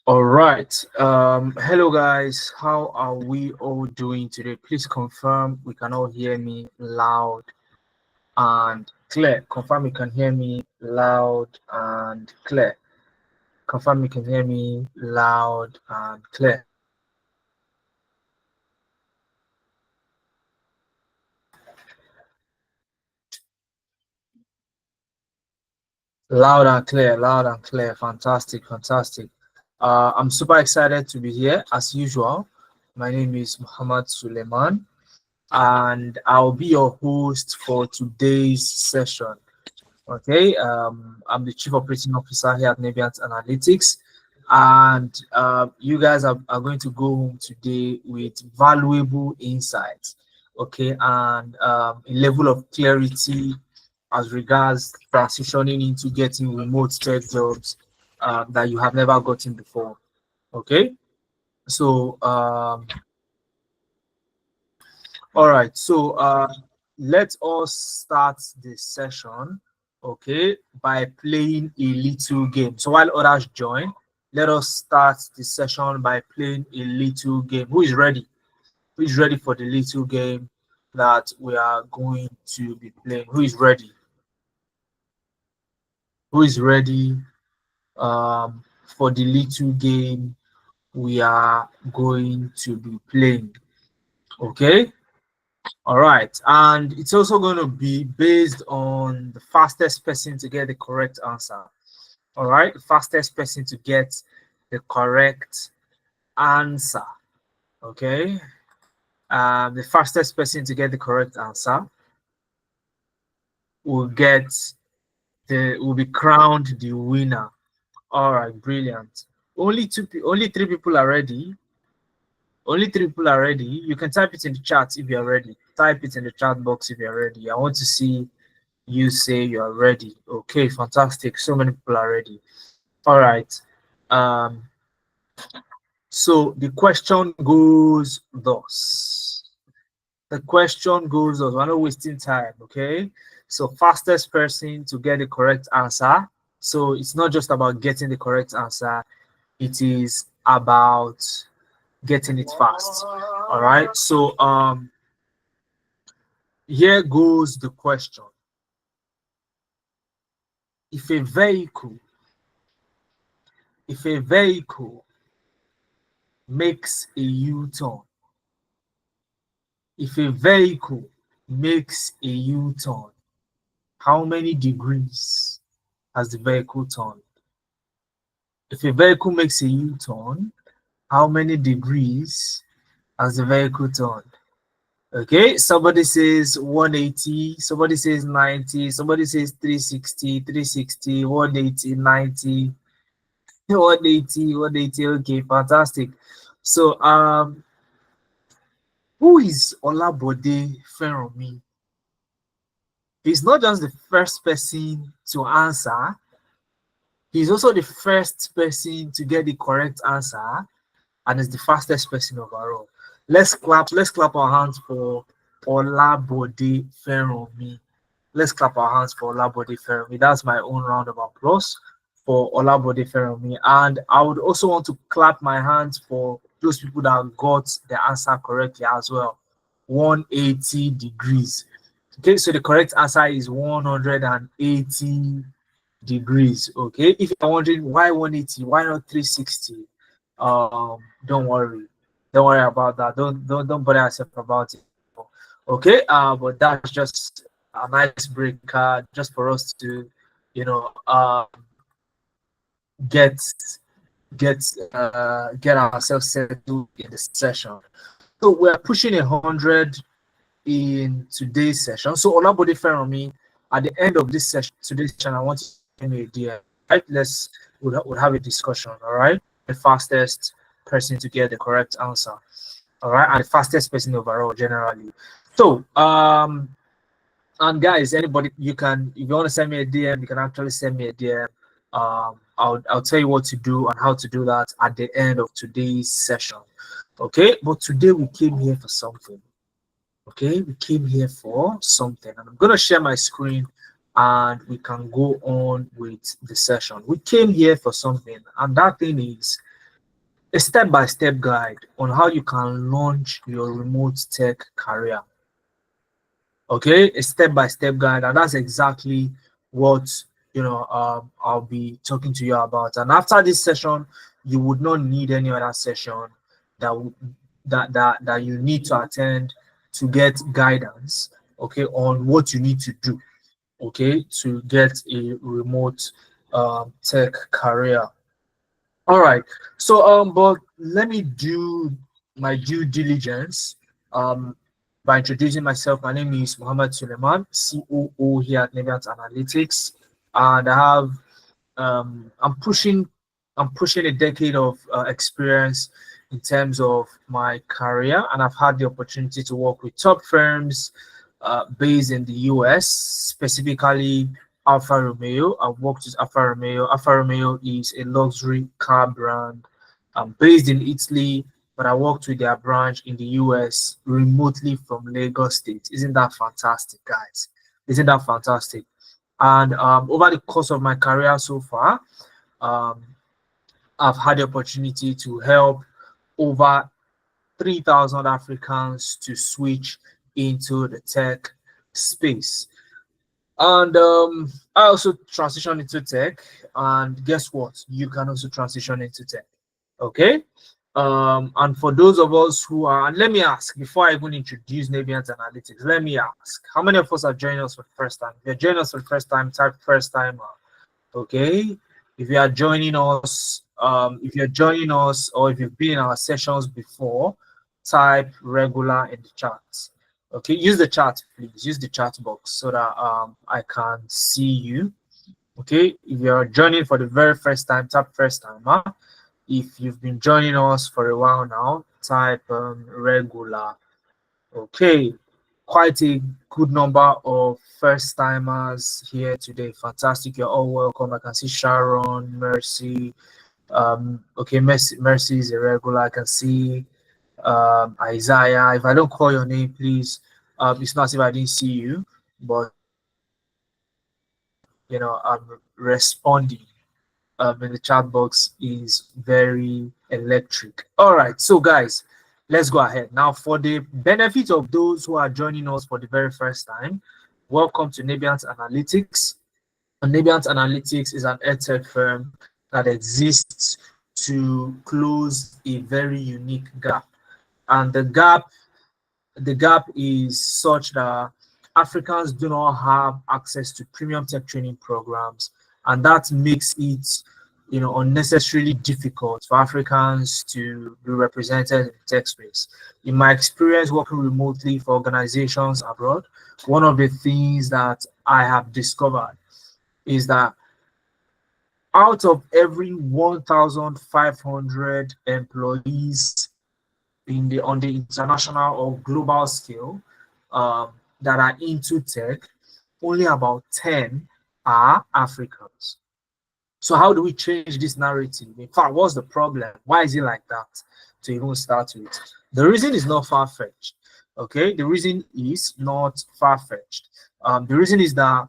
All right. Hello guys. How are we all doing today? Please confirm we can all hear me loud and clear. Confirm you can hear me loud and clear. Confirm you can hear me loud and clear. Loud and clear, loud and clear. Fantastic, fantastic. I'm super excited to be here as usual. My name is Muhammad Suleiman, and I'll be your host for today's session. Okay, I'm the Chief Operating Officer here at Nebiant Analytics, and you guys are going to go home today with valuable insights, okay, and a level of clarity as regards transitioning into getting remote tech jobs that you have never gotten before. Okay, so all right, so let us start this session, okay, by playing a little game. So while others join, let us start the session by playing a little game. Who is ready? Who is ready for the little game that we are going to be playing? Who is ready? Who is ready for the little game we are going to be playing? Okay. All right, and it's also going to be based on the fastest person to get the correct answer. All right, the fastest person to get the correct answer. Okay, the fastest person to get the correct answer will get will be crowned the winner. All right, brilliant. Only three people are ready. Only three people are ready. You can type it in the chat if you're ready. Type it in the chat box if you're ready. I want to see you say you're ready. Okay, fantastic. So many people are ready. All right. Um, so the question goes thus. The question goes thus. We're not wasting time, okay? So fastest person to get the correct answer. So it's not just about getting the correct answer, it is about getting it fast. All right. So here goes the question. If a vehicle if a vehicle makes a U-turn, if a vehicle makes a U-turn, how many degrees has the vehicle turned? If a vehicle makes a U-turn, how many degrees has the vehicle turned? Okay, somebody says 180, somebody says 90, somebody says 360, 360, 180, 90, 180, 180. Okay, fantastic. So who is Olabode Feranmi? He's not just the first person to answer, he's also the first person to get the correct answer, and is the fastest person overall. Let's clap our hands for Olabode Feranmi. Let's clap our hands for Olabode Feranmi. That's my own round of applause for Olabode Feranmi. And I would also want to clap my hands for those people that got the answer correctly as well. 180 degrees. Okay, so the correct answer is 180 degrees. Okay, if you're wondering why 180, why not 360, don't worry, don't worry about that. Don't bother yourself about it. Okay, but that's just a nice breaker just for us to, you know, get get ourselves settled in the session. So we're pushing 100 in today's session. So Olabode Feranmi, at the end of this session, today's session, I want to give you an idea. Right? We'll have a discussion. All right, the fastest person to get the correct answer. All right, and the fastest person overall generally. So and guys, anybody, you can, if you want to send me a DM, you can actually send me a DM. I'll tell you what to do and how to do that at the end of today's session. Okay, but today we came here for something. Okay, we came here for something, and I'm gonna share my screen and we can go on with the session. We came here for something, and that thing is a step-by-step guide on how you can launch your remote tech career. Okay, a step-by-step guide, and that's exactly what I'll be talking to you about. And after this session, you would not need any other session that you need to attend to get guidance, okay, on what you need to do, okay, to get a remote tech career. All right. So but let me do my due diligence by introducing myself. My name is Muhammad Suleiman, COO here at Nebiant Analytics, and I have I'm pushing a decade of experience in terms of my career, and I've had the opportunity to work with top firms based in the US, specifically Alfa Romeo. I've worked with Alfa Romeo. Alfa Romeo is a luxury car brand based in Italy, but I worked with their branch in the US remotely from Lagos State. Isn't that fantastic, guys? Isn't that fantastic? And over the course of my career so far, um, I've had the opportunity to help over 3,000 Africans to switch into the tech space. And I also transitioned into tech. And guess what? You can also transition into tech. Okay. And for those of us who are, and let me ask before I even introduce Nebiant Analytics, let me ask how many of us are joining us for the first time? If you're joining us for the first time, type first time. Okay. If you are joining us, or if you've been in our sessions before, type regular in the chat. Okay, use the chat, please. Use the chat box so that I can see you. Okay, if you're joining for the very first time, type first timer. If you've been joining us for a while now, type regular. Okay, quite a good number of first timers here today. Fantastic, you're all welcome. I can see Sharon, Mercy. Okay, Mercy is a regular. I can see Isaiah. If I don't call your name, please, it's not as if I didn't see you, but I'm responding in the chat box is very electric. All right, so guys, let's go ahead now. For the benefit of those who are joining us for the very first time, welcome to Nebiant Analytics. And Nebiant Analytics is an edtech firm that exists to close a very unique gap. And the gap is such that Africans do not have access to premium tech training programs, and that makes it unnecessarily difficult for Africans to be represented in the tech space. In my experience working remotely for organizations abroad, one of the things that I have discovered is that out of every 1,500 employees on the international or global scale that are into tech, only about 10 are Africans. So how do we change this narrative? In fact, what's the problem? Why is it like that? To even start with, the reason is not far-fetched. Okay, the reason is not far-fetched. The reason is that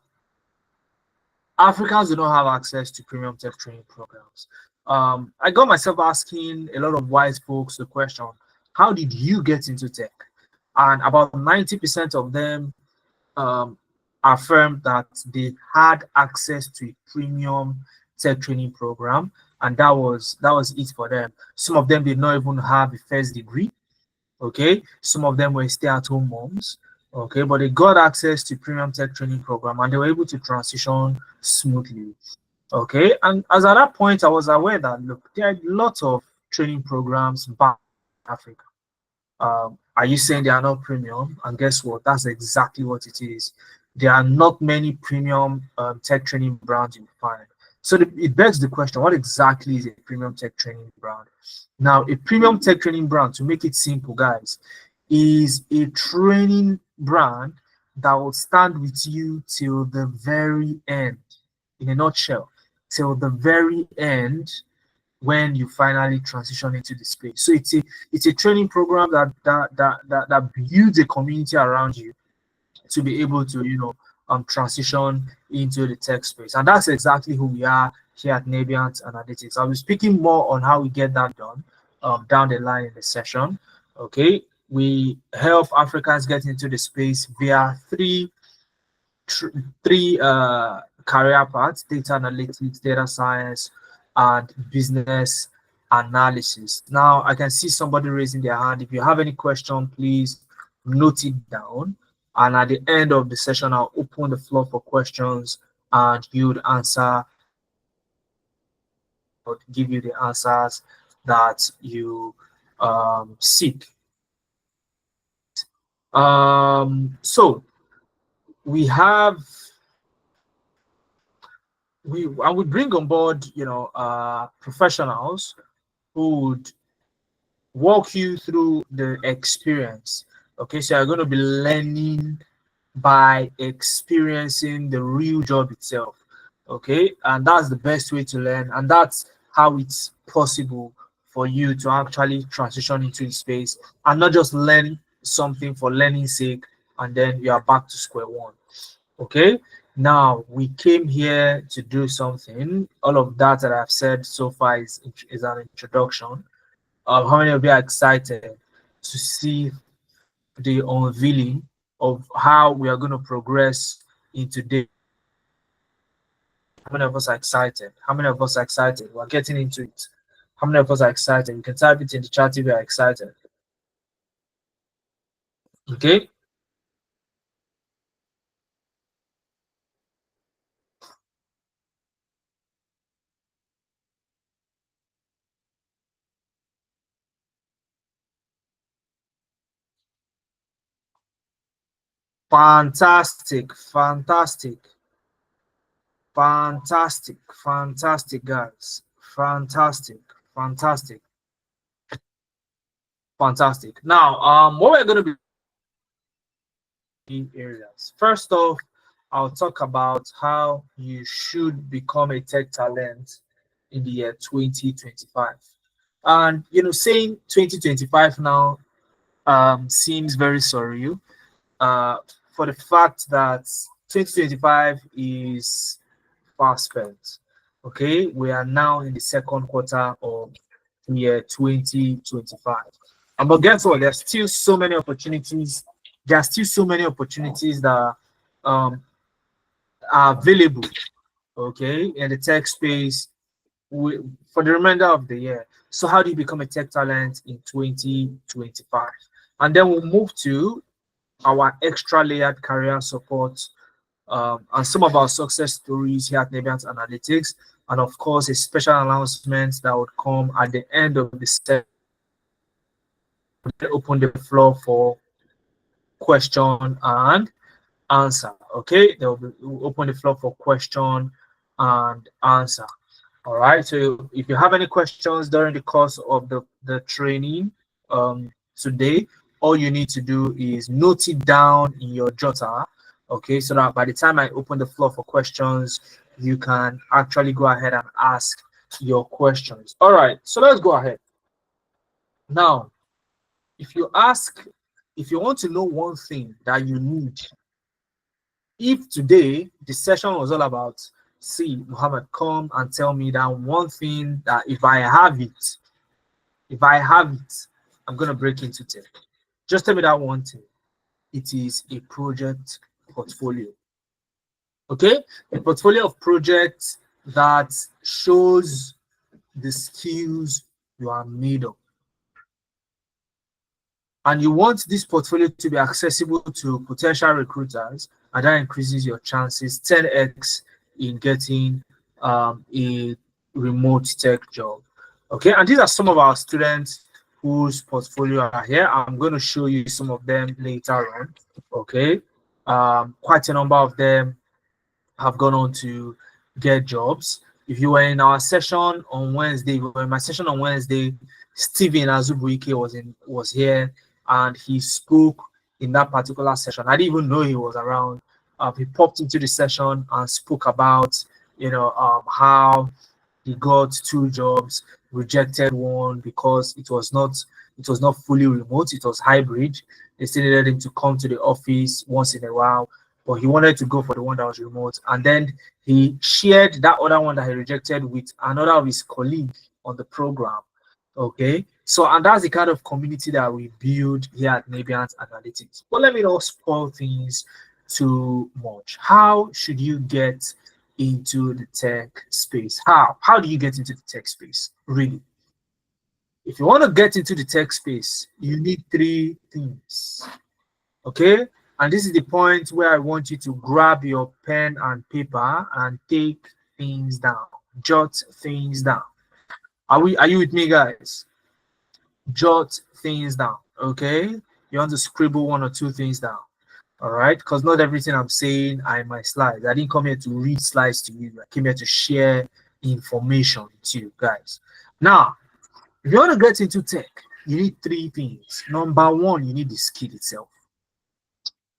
Africans do not have access to premium tech training programs. I got myself asking a lot of wise folks the question, how did you get into tech? And about 90% of them affirmed that they had access to a premium tech training program, and that was it for them. Some of them did not even have a first degree. Okay, some of them were stay-at-home moms. Okay, but they got access to premium tech training program and they were able to transition smoothly. Okay, and as at that point, I was aware that look, there are lots of training programs back in Africa. Are you saying they are not premium? And guess what? That's exactly what it is. There are not many premium tech training brands you find. So it begs the question, what exactly is a premium tech training brand? Now, a premium tech training brand, to make it simple, guys, is a training brand that will stand with you till the very end. In a nutshell, till the very end when you finally transition into the space. So it's a training program that builds a community around you to be able to transition into the tech space. And that's exactly who we are here at Nebiant Analytics. I'll be speaking more on how we get that done down the line in the session. Okay, we help Africans get into the space via three career paths: data analytics, data science, and business analysis. Now I can see somebody raising their hand. If you have any question, please note it down, and at the end of the session I'll open the floor for questions and you would answer or give you the answers that you seek. So we have I would bring on board, professionals who would walk you through the experience. Okay, so you're going to be learning by experiencing the real job itself. Okay, and that's the best way to learn, and that's how it's possible for you to actually transition into the space and not just learn something for learning's sake and then you are back to square one. Okay, now we came here to do something. All of that I've said so far is an introduction. How many of you are excited to see the unveiling of how we are going to progress into day? How many of us are excited? How many of us are excited? We're getting into it. How many of us are excited? You can type it in the chat if you are excited. Okay. Fantastic, fantastic, fantastic, fantastic, guys. Fantastic, fantastic, fantastic. Now, what we're going to be in areas. First off, I'll talk about how you should become a tech talent in the year 2025. And saying 2025 now seems very surreal, for the fact that 2025 is fast spent. Okay, we are now in the second quarter of the year 2025. But guess what? There's still so many opportunities. There are still so many opportunities that are available. Okay, in the tech space for the remainder of the year. So, how do you become a tech talent in 2025? And then we'll move to our extra layered career support and some of our success stories here at Nebiant Analytics, and of course, a special announcement that would come at the end of the set. Open the floor for question and answer. Okay, we'll open the floor for question and answer. All right. So if you have any questions during the course of the training today, all you need to do is note it down in your jotter. Okay, so that by the time I open the floor for questions, you can actually go ahead and ask your questions. All right, so let's go ahead. Now, if you want to know one thing that you need, if today the session was all about, see, Muhammad, come and tell me that one thing that if I have it, I'm going to break into tech. Just tell me that one thing. It is a project portfolio. Okay, a portfolio of projects that shows the skills you are made of. And you want this portfolio to be accessible to potential recruiters, and that increases your chances 10x in getting a remote tech job. Okay, and these are some of our students whose portfolio are here. I'm going to show you some of them later on. Okay, quite a number of them have gone on to get jobs. If you were in our session on Wednesday, in my session on Wednesday, Stephen Azubuike was here and he spoke in that particular session. I didn't even know he was around. He popped into the session and spoke about how he got 2 jobs, rejected one because it was not fully remote, it was hybrid. They still needed him to come to the office once in a while, but he wanted to go for the one that was remote. And then he shared that other one that he rejected with another of his colleagues on the program. Okay, So, and that's the kind of community that we build here at Nabiant Analytics. But let me not spoil things too much. How should you get into the tech space? How do you get into the tech space? Really? If you want to get into the tech space, you need three things. Okay? And this is the point where I want you to grab your pen and paper and take things down. Jot things down. Are you with me, guys? Jot things down. Okay? You want to scribble one or two things down. All right, because not everything I'm saying are in my slides. I didn't come here to read slides to you. I came here to share information with you guys. Now, if you want to get into tech, you need three things. Number one, you need the skill itself.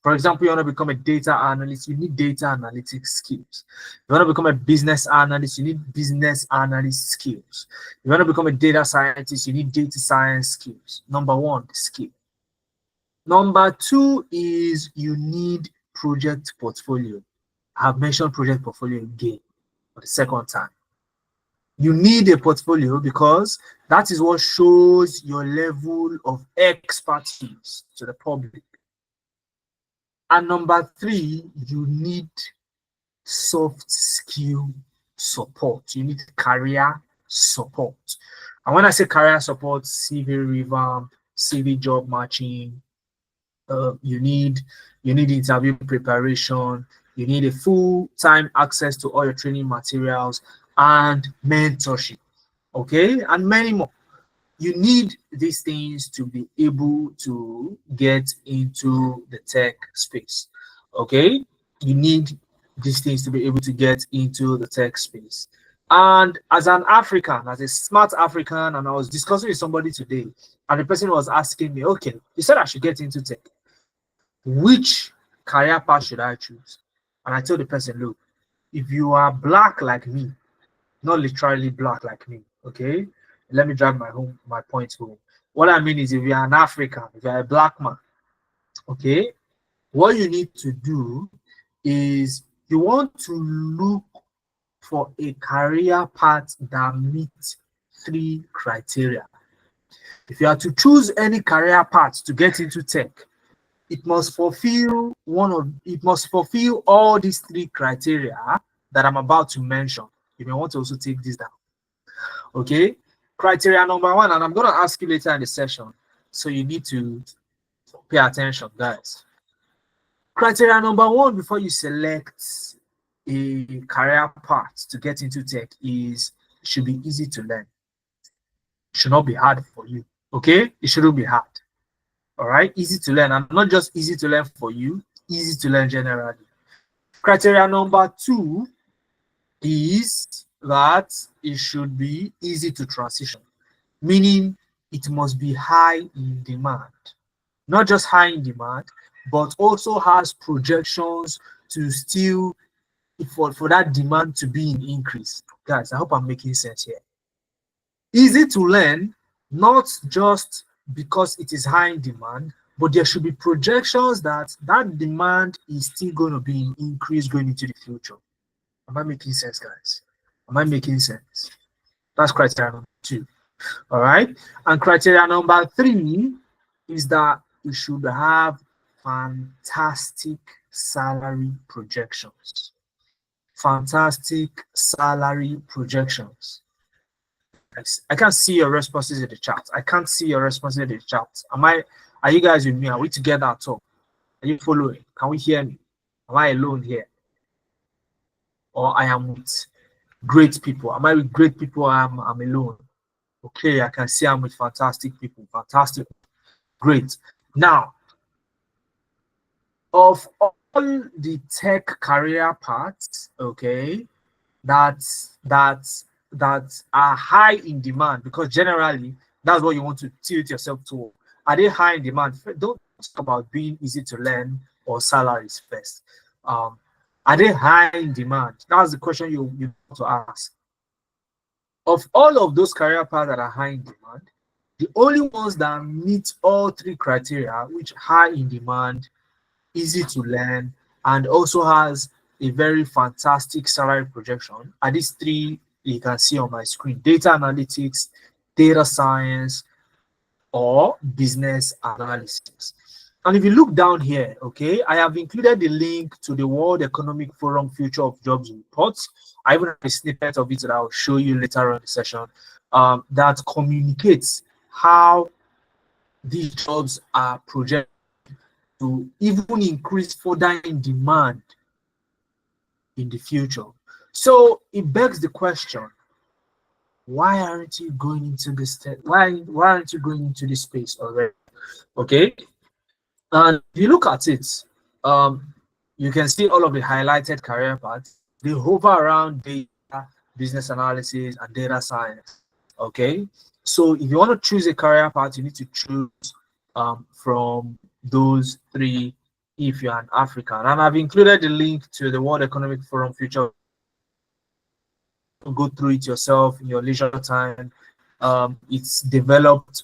For example, you want to become a data analyst, you need data analytics skills. You want to become a business analyst, you need business analyst skills. You want to become a data scientist, you need data science skills. Number one, the skill. Number two is you need project portfolio. I have mentioned project portfolio again for the second time. You need a portfolio because that is what shows your level of expertise to the public. And number three, you need soft skill support. You need career support. And when I say career support, CV revamp, CV job matching, you need interview preparation, you need a full-time access to all your training materials and mentorship, okay, and many more. You need these things to be able to get into the tech space, okay. You need these things to be able to get into the tech space. And as an African, as a smart African, and I was discussing with somebody today, and the person was asking me, okay, you said I should get into tech, which career path should I choose? And I told the person, look, if you are black like me, not literally black like me, okay? Let me drive my point home. What I mean is, if you're an African, if you're a black man, okay, what you need to do is you want to look for a career path that meets three criteria. If you are to choose any career path to get into tech, it must fulfill all these three criteria that I'm about to mention. You may want to also take this down. Okay, criteria number one, and I'm going to ask you later in the session, so you need to pay attention, guys. Criteria number one before you select a career path to get into tech is it should be easy to learn. It should not be hard for you. Okay, it shouldn't be hard. All right, easy to learn, and not just easy to learn for you, easy to learn generally. Criteria number two is that it should be easy to transition, meaning it must be high in demand. Not just high in demand, but also has projections to still for that demand to be in increase. Guys, I hope I'm making sense here. Easy to learn, not just because it is high in demand, but there should be projections that demand is still going to be in increase going into the future. Am I making sense, guys? Am I making sense? That's criteria number two. All right. And criteria number three is that you should have fantastic salary projections. Fantastic salary projections. I can't see your responses in the chat. I can't see your responses in the chat. Are you guys with me? Are we together at all? Are you following? Can we hear me? Am I alone here? Or I am with great people? Am I with great people? I'm alone. Okay, I can see I'm with fantastic people. Fantastic. Great. Now, of all the tech career paths, okay, that are high in demand, because generally that's what you want to tilt yourself to. Are they high in demand? Don't talk about being easy to learn or salaries first. Are they high in demand? That's the question you want to ask. Of all of those career paths that are high in demand, the only ones that meet all three criteria, which high in demand, easy to learn, and also has a very fantastic salary projection, are these three you can see on my screen: data analytics, data science, or business analysis. And if you look down here, okay, I have included the link to the World Economic Forum Future of Jobs report. I even have a snippet of it that I'll show you later on in the session, that communicates how these jobs are projected to even increase further in demand in the future. So it begs the question, why aren't you going into this? Why aren't you going into this space already? Okay, and if you look at it, you can see all of the highlighted career paths. They hover around data, business analysis, and data science. Okay, so if you want to choose a career path, you need to choose from those three if you're an African. And I've included the link to the World Economic Forum Future. Go through it yourself in your leisure time. It was developed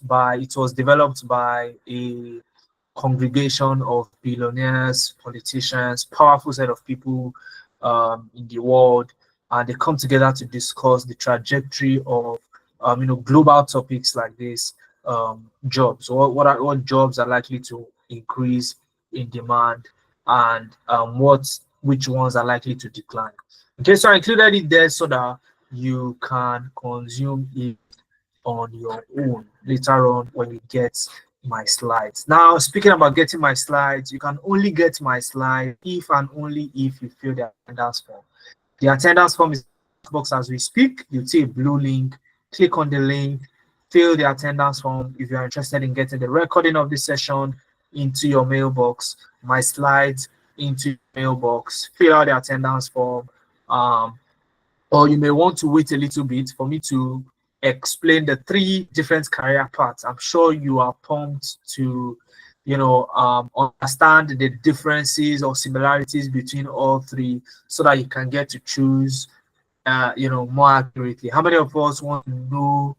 by a congregation of billionaires, politicians, powerful set of people in the world, and they come together to discuss the trajectory of global topics like this. Jobs, what jobs are likely to increase in demand, and which ones are likely to decline. Okay, so I included it there so that you can consume it on your own later on when you get my slides. Now, speaking about getting my slides, you can only get my slide if and only if you fill the attendance form. The attendance form is box as we speak. You see a blue link, click on the link, fill the attendance form if you're interested in getting the recording of this session into your mailbox, my slides into your mailbox, fill out the attendance form, or you may want to wait a little bit for me to explain the three different career paths. I'm sure you are pumped to, understand the differences or similarities between all three so that you can get to choose, more accurately. How many of us want to know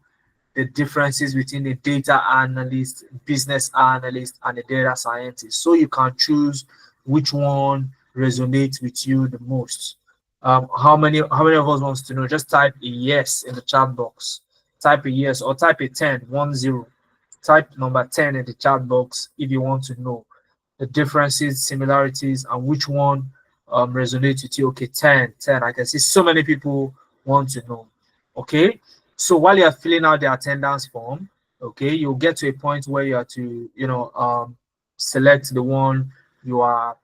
the differences between the data analyst, business analyst, and the data scientist, so you can choose which one resonates with you the most? How many of us wants to know? Just type a yes in the chat box. Type a yes or type a 10. Type number 10 in the chat box if you want to know the differences, similarities, and which one resonates with you. Okay, 10. I can see so many people want to know. Okay, so while you're filling out the attendance form, okay, you'll get to a point where you have to, select the one you are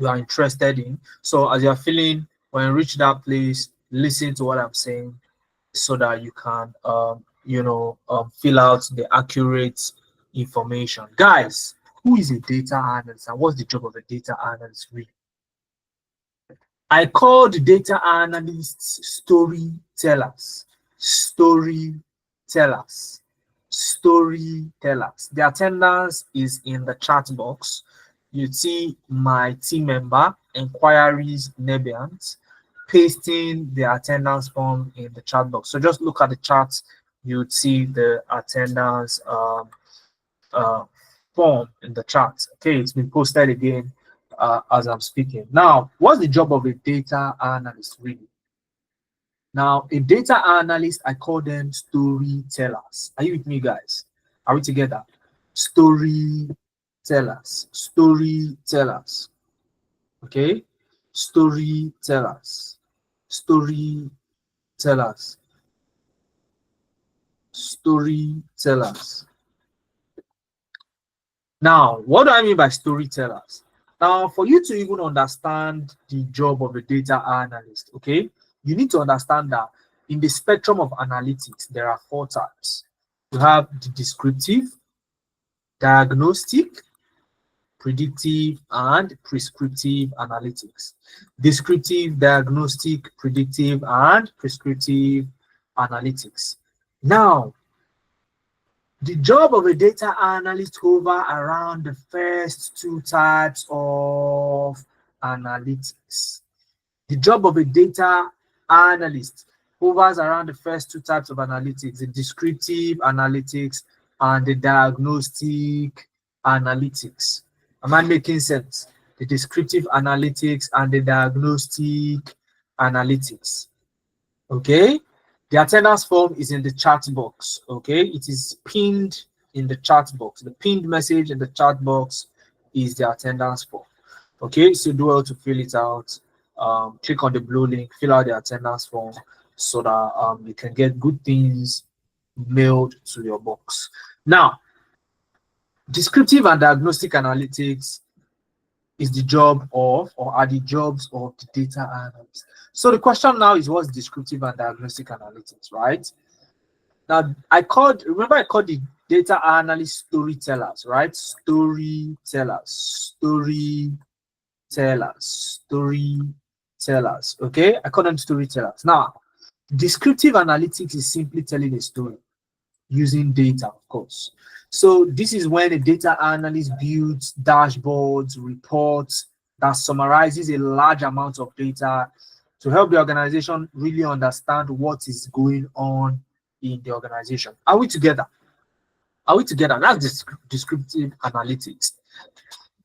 interested in. So as you're filling, when you reach that place, listen to what I'm saying so that you can fill out the accurate information. Guys, who is a data analyst and what's the job of a data analyst really? I call the data analysts storytellers. Storytellers. Storytellers. The attendance is in the chat box. You see my team member, Enquiries Nebiant, pasting the attendance form in the chat box. So just look at the chat, you'd see the attendance form in the chat. Okay, it's been posted again as I'm speaking. Now, what's the job of a data analyst really? Now, a data analyst, I call them storytellers. Are you with me, guys? Are we together? Storytellers. Okay, storytellers. Now, what do I mean by storytellers? Now, for you to even understand the job of a data analyst, okay, you need to understand that in the spectrum of analytics, there are 4 types. You have the descriptive, diagnostic, predictive, and prescriptive analytics. Descriptive, diagnostic, predictive, and prescriptive analytics. Now, the job of a data analyst hover around the first 2 types of analytics. The job of a data analyst hovers around the first 2 types of analytics, the descriptive analytics and the diagnostic analytics. Am I making sense? The descriptive analytics and the diagnostic analytics. Okay? The attendance form is in the chat box. Okay? It is pinned in the chat box. The pinned message in the chat box is the attendance form. Okay, so do well to fill it out. Click on the blue link, fill out the attendance form so that you can get good things mailed to your box. Now, descriptive and diagnostic analytics is the job of, or are the jobs of, the data analyst. So the question now is, what's descriptive and diagnostic analytics, right? Now, I called the data analyst storytellers, right? Storytellers. Okay, I call them storytellers. Now, descriptive analytics is simply telling a story using data, of course. So this is when a data analyst builds dashboards, reports that summarizes a large amount of data to help the organization really understand what is going on in the organization. Are we together? Are we together? That's descriptive analytics.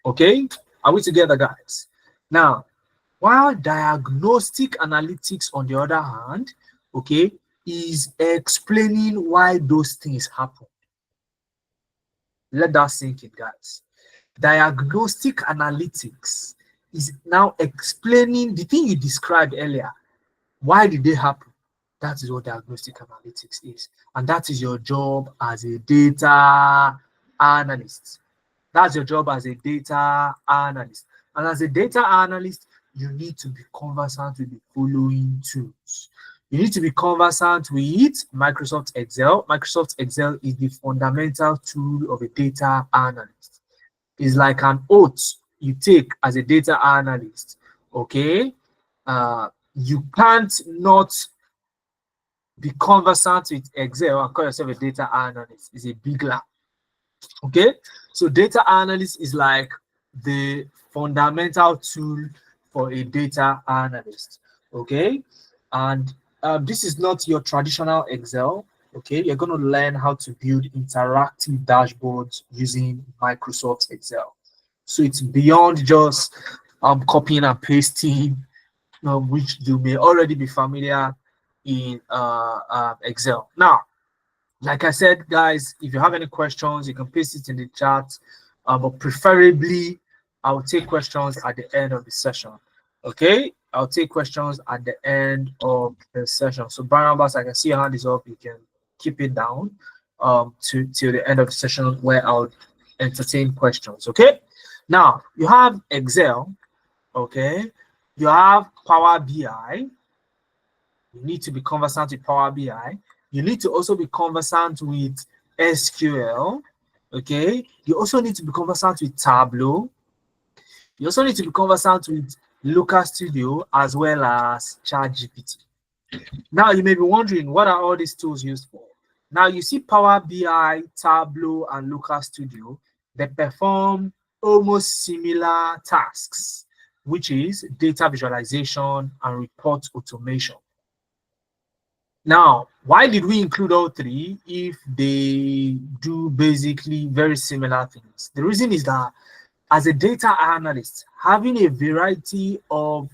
Okay, are we together, guys? Now, while diagnostic analytics, on the other hand, okay, is explaining why those things happen. Let that sink in, guys. Diagnostic analytics is now explaining the thing you described earlier. Why did they happen? That is what diagnostic analytics is. And that is your job as a data analyst. That's your job as a data analyst. And as a data analyst, you need to be conversant with the following tools. You need to be conversant with Microsoft Excel. Microsoft Excel is the fundamental tool of a data analyst. It's like an oath you take as a data analyst. Okay, you can't not be conversant with Excel and call yourself a data analyst. It's a big lie. Okay, so data analyst is like the fundamental tool for a data analyst. Okay, and this is not your traditional Excel. Okay, you're going to learn how to build interactive dashboards using Microsoft Excel. So it's beyond just copying and pasting, which you may already be familiar in Excel. Now, like I said, guys, if you have any questions, you can paste it in the chat. But preferably, I'll take questions at the end of the session. Okay, I'll take questions at the end of the session. So Barnabas, I can see your hand is up. You can keep it down till the end of the session where I'll entertain questions. Okay, now you have Excel. Okay, you have Power BI. You need to be conversant with Power BI. You need to also be conversant with SQL. Okay, you also need to be conversant with Tableau. You also need to be conversant with Looker Studio as well as ChatGPT. Now you may be wondering, what are all these tools used for? Now you see Power BI, Tableau, and Looker Studio. They perform almost similar tasks, which is data visualization and report automation. Now, why did we include all three if they do basically very similar things? The reason is that as a data analyst, having a variety of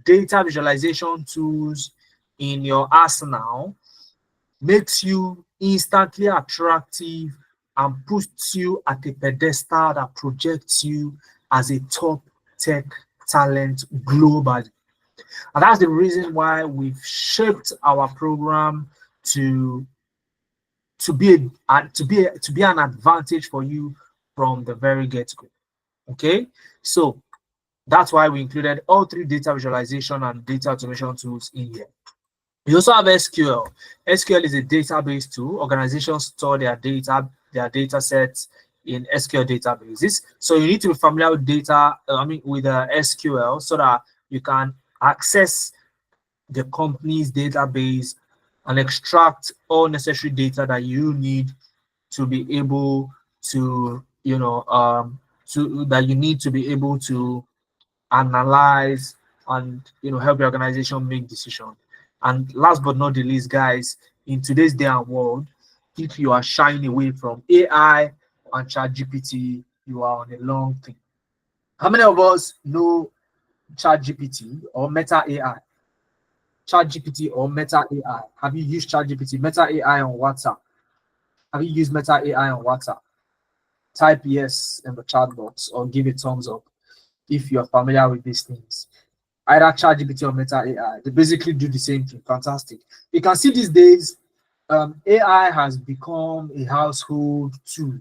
data visualization tools in your arsenal makes you instantly attractive and puts you at a pedestal that projects you as a top tech talent globally. And that's the reason why we've shaped our program to be an advantage for you from the very get-go. Okay, so that's why we included all three data visualization and data automation tools in here. We also have SQL. SQL is a database tool. Organizations store their data sets in SQL databases. So you need to be familiar with with SQL so that you can access the company's database and extract all necessary data that you need to be able to, be able to analyze and help your organization make decisions. And last but not the least, guys, in today's day and world, if you are shying away from AI and ChatGPT, you are on a long thing. How many of us know ChatGPT or Meta AI? ChatGPT or Meta AI. Have you used ChatGPT, Meta AI on WhatsApp? Have you used Meta AI on WhatsApp? Type yes in the chat box or give a thumbs up if you're familiar with these things. Either ChatGPT or Meta AI, they basically do the same thing. Fantastic. You can see these days, AI has become a household tool,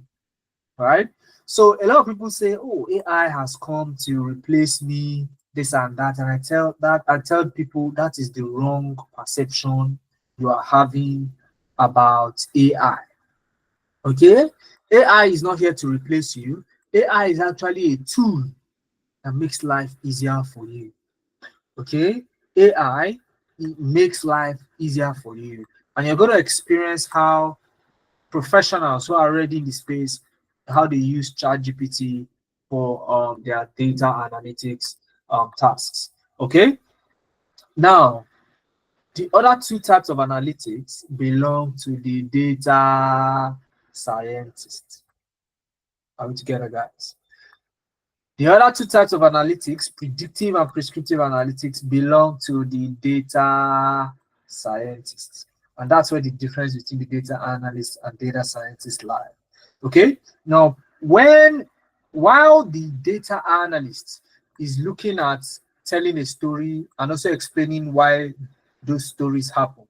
right? So a lot of people say, "Oh, AI has come to replace me, this and that," and I tell people that is the wrong perception you are having about AI. Okay, AI is not here to replace you. AI is actually a tool that makes life easier for you. Okay, AI, it makes life easier for you, and you're going to experience how professionals who are already in the space, how they use ChatGPT for their data analytics tasks. Okay, now the other two types of analytics belong to the data scientist. Are we together, guys? The other two types of analytics, predictive and prescriptive analytics, belong to the data scientists. And that's where the difference between the data analyst and data scientist lie. Okay. Now, while the data analyst is looking at telling a story and also explaining why those stories happen,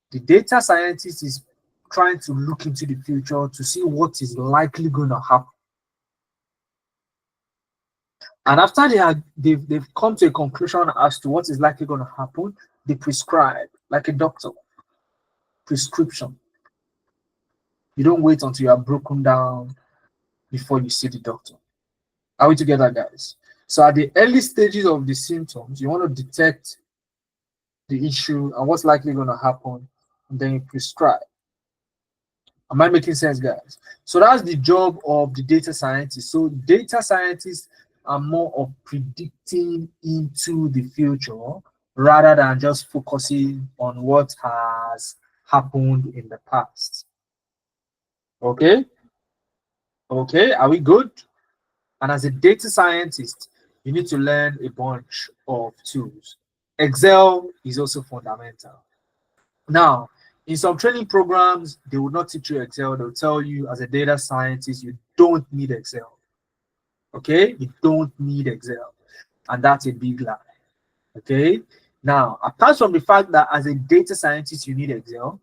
the data scientist is trying to look into the future to see what is likely going to happen. And after they've come to a conclusion as to what is likely going to happen, they prescribe, like a doctor, prescription. You don't wait until you are broken down before you see the doctor. Are we together, guys? So at the early stages of the symptoms, you want to detect the issue and what's likely going to happen, and then you prescribe. Am I making sense, guys? So that's the job of the data scientist. So data scientists are more of predicting into the future rather than just focusing on what has happened in the past. Okay? Okay, are we good? And as a data scientist, you need to learn a bunch of tools. Excel is also fundamental. Now, in some training programs, they will not teach you Excel. They'll tell you, as a data scientist, you don't need Excel. Okay? You don't need Excel. And that's a big lie. Okay? Now, apart from the fact that as a data scientist, you need Excel,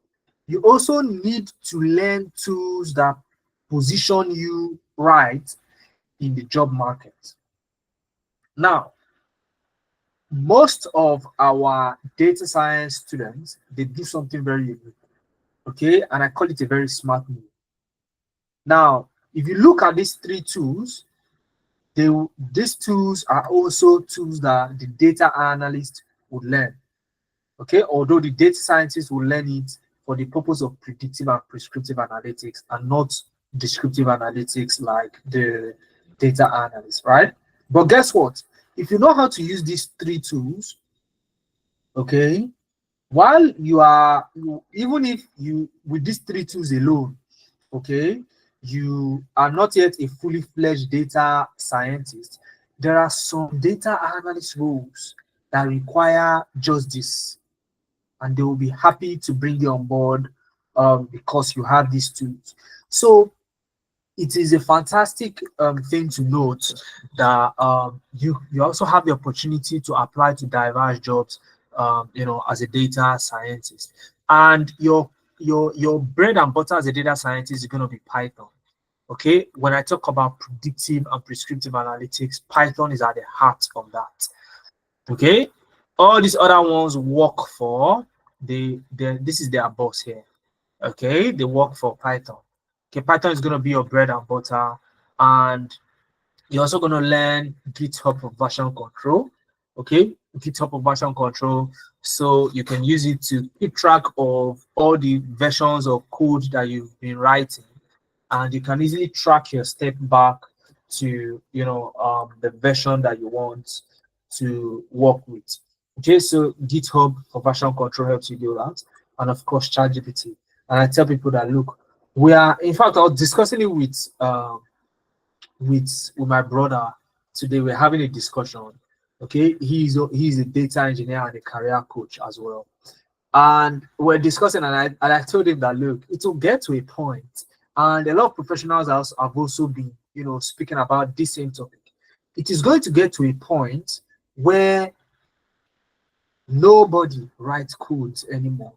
you also need to learn tools that position you right in the job market. Now, most of our data science students, they do something very unique. Okay, and I call it a very smart move. Now, if you look at these three tools, these tools are also tools that the data analyst would learn. Okay, although the data scientist will learn it for the purpose of predictive and prescriptive analytics and not descriptive analytics like the data analyst, right? But guess what? If you know how to use these three tools, okay, while even if you, with these three tools alone, okay, you are not yet a fully fledged data scientist, there are some data analyst roles that require just this, and they will be happy to bring you on board because you have these tools. So it is a fantastic thing to note that you also have the opportunity to apply to diverse jobs, as a data scientist, and your bread and butter as a data scientist is going to be Python. Okay, when I talk about predictive and prescriptive analytics, Python is at the heart of that. Okay, all these other ones work for this is their boss here. Okay, they work for Python. Okay, Python is going to be your bread and butter, and you're also going to learn GitHub for version control. Okay, GitHub for version control, so you can use it to keep track of all the versions of code that you've been writing, and you can easily track your step back to the version that you want to work with. Okay, so GitHub for version control helps you do that, and of course ChatGPT. And I tell people that, look, we are, in fact, I was discussing it with my brother today. We're having a discussion. Okay, he's a data engineer and a career coach as well. And we're discussing, and I told him that look, it will get to a point, and a lot of professionals have also been, speaking about this same topic. It is going to get to a point where nobody writes codes anymore.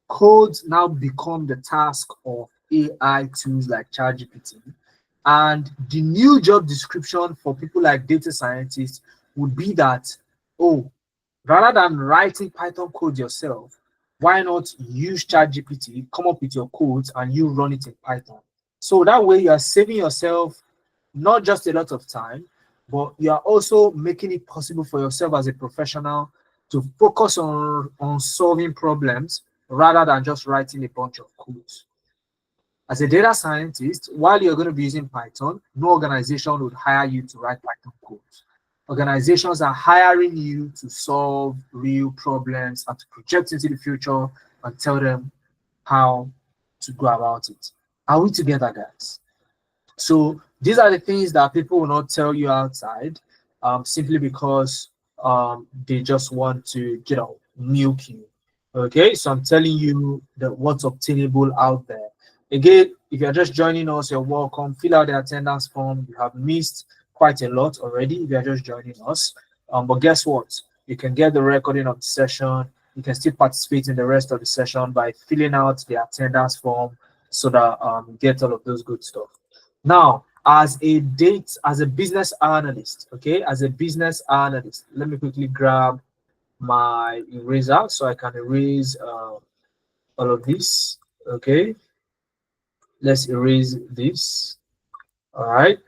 Codes now become the task of AI tools like ChatGPT. And the new job description for people like data scientists would be that, oh, rather than writing Python code yourself, why not use ChatGPT, come up with your codes, and you run it in Python? So that way you are saving yourself not just a lot of time, but you are also making it possible for yourself as a professional to focus on solving problems rather than just writing a bunch of codes. As a data scientist, while you're going to be using Python, no organization would hire you to write Python code. Organizations are hiring you to solve real problems and to project into the future and tell them how to go about it. Are we together, guys? So these are the things that people will not tell you outside, simply because they just want to, milk you. Okay, so I'm telling you that what's obtainable out there. Again, if you're just joining us, you're welcome. Fill out the attendance form. You have missed quite a lot already if you're just joining us. But guess what? You can get the recording of the session. You can still participate in the rest of the session by filling out the attendance form so that you get all of those good stuff. Now, as a business analyst, okay, as a business analyst, let me quickly grab my eraser so I can erase all of this. Okay, let's erase this. All right.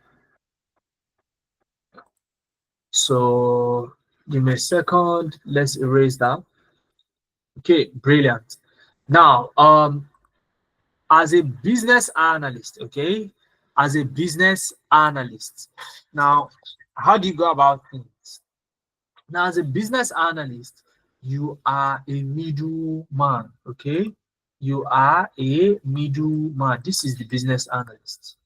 So give me a second. Let's erase that. Okay, brilliant. Now, as a business analyst, okay, as a business analyst, now, how do you go about things? Now, as a business analyst, you are a middleman, okay? You are a middleman. This is the business analyst.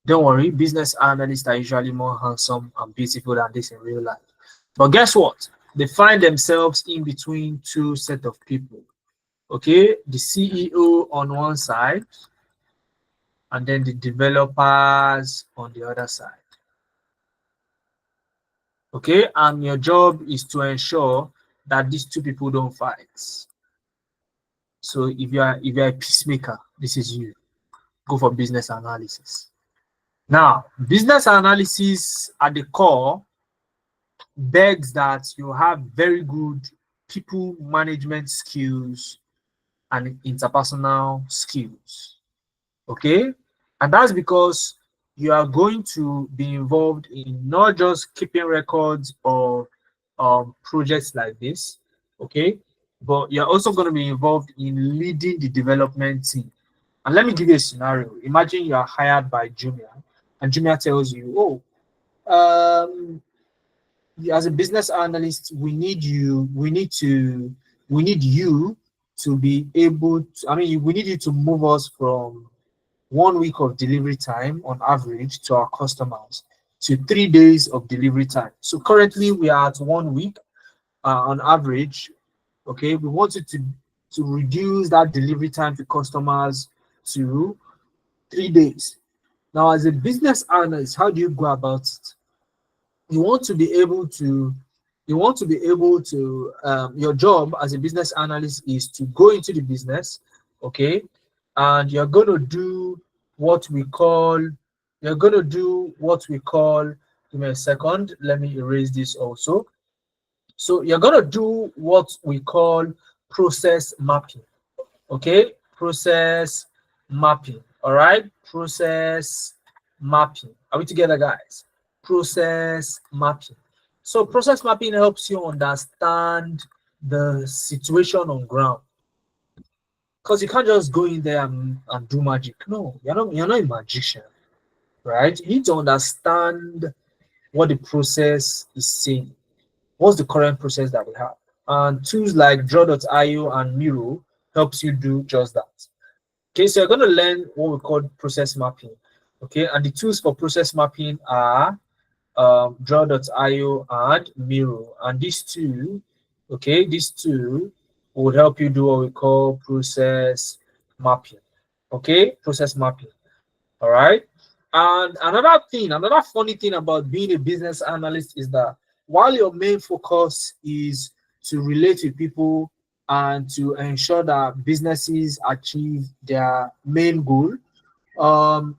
Don't worry, business analysts are usually more handsome and beautiful than this in real life. But guess what? They find themselves in between two set of people. Okay, the CEO on one side, and then the developers on the other side. Okay, and your job is to ensure that these two people don't fight. So if you're a peacemaker, this is you. Go for business analysis. Now, business analysis at the core begs that you have very good people management skills and interpersonal skills. Okay, and that's because you are going to be involved in not just keeping records of projects like this, okay, but you're also going to be involved in leading the development team. And let me give you a scenario. Imagine you are hired by Jumia, and Jumia tells you, oh, as a business analyst, we need you to be able to, we need you to move us from 1 week of delivery time on average to our customers to 3 days of delivery time. So currently we are at 1 week on average. Okay, we want you to reduce that delivery time to customers to 3 days. Now, as a business analyst, how do you go about it? You want to be able to your job as a business analyst is to go into the business, okay, and you're going to do what we call give me a second, let me erase this also. So you're going to do what we call process mapping. Okay, process mapping. All right, process mapping. Are we together, guys? Process mapping. So process mapping helps you understand the situation on ground, because you can't just go in there and do magic. No, you're not a magician, right? You need to understand what the process is saying. What's the current process that we have? And tools like Draw.io and Miro helps you do just that. Okay, so you're going to learn what we call process mapping. Okay, and the tools for process mapping are Draw.io and Miro. And these two would help you do what we call process mapping. Okay, process mapping. All right. And another funny thing about being a business analyst is that while your main focus is to relate with people and to ensure that businesses achieve their main goal, um,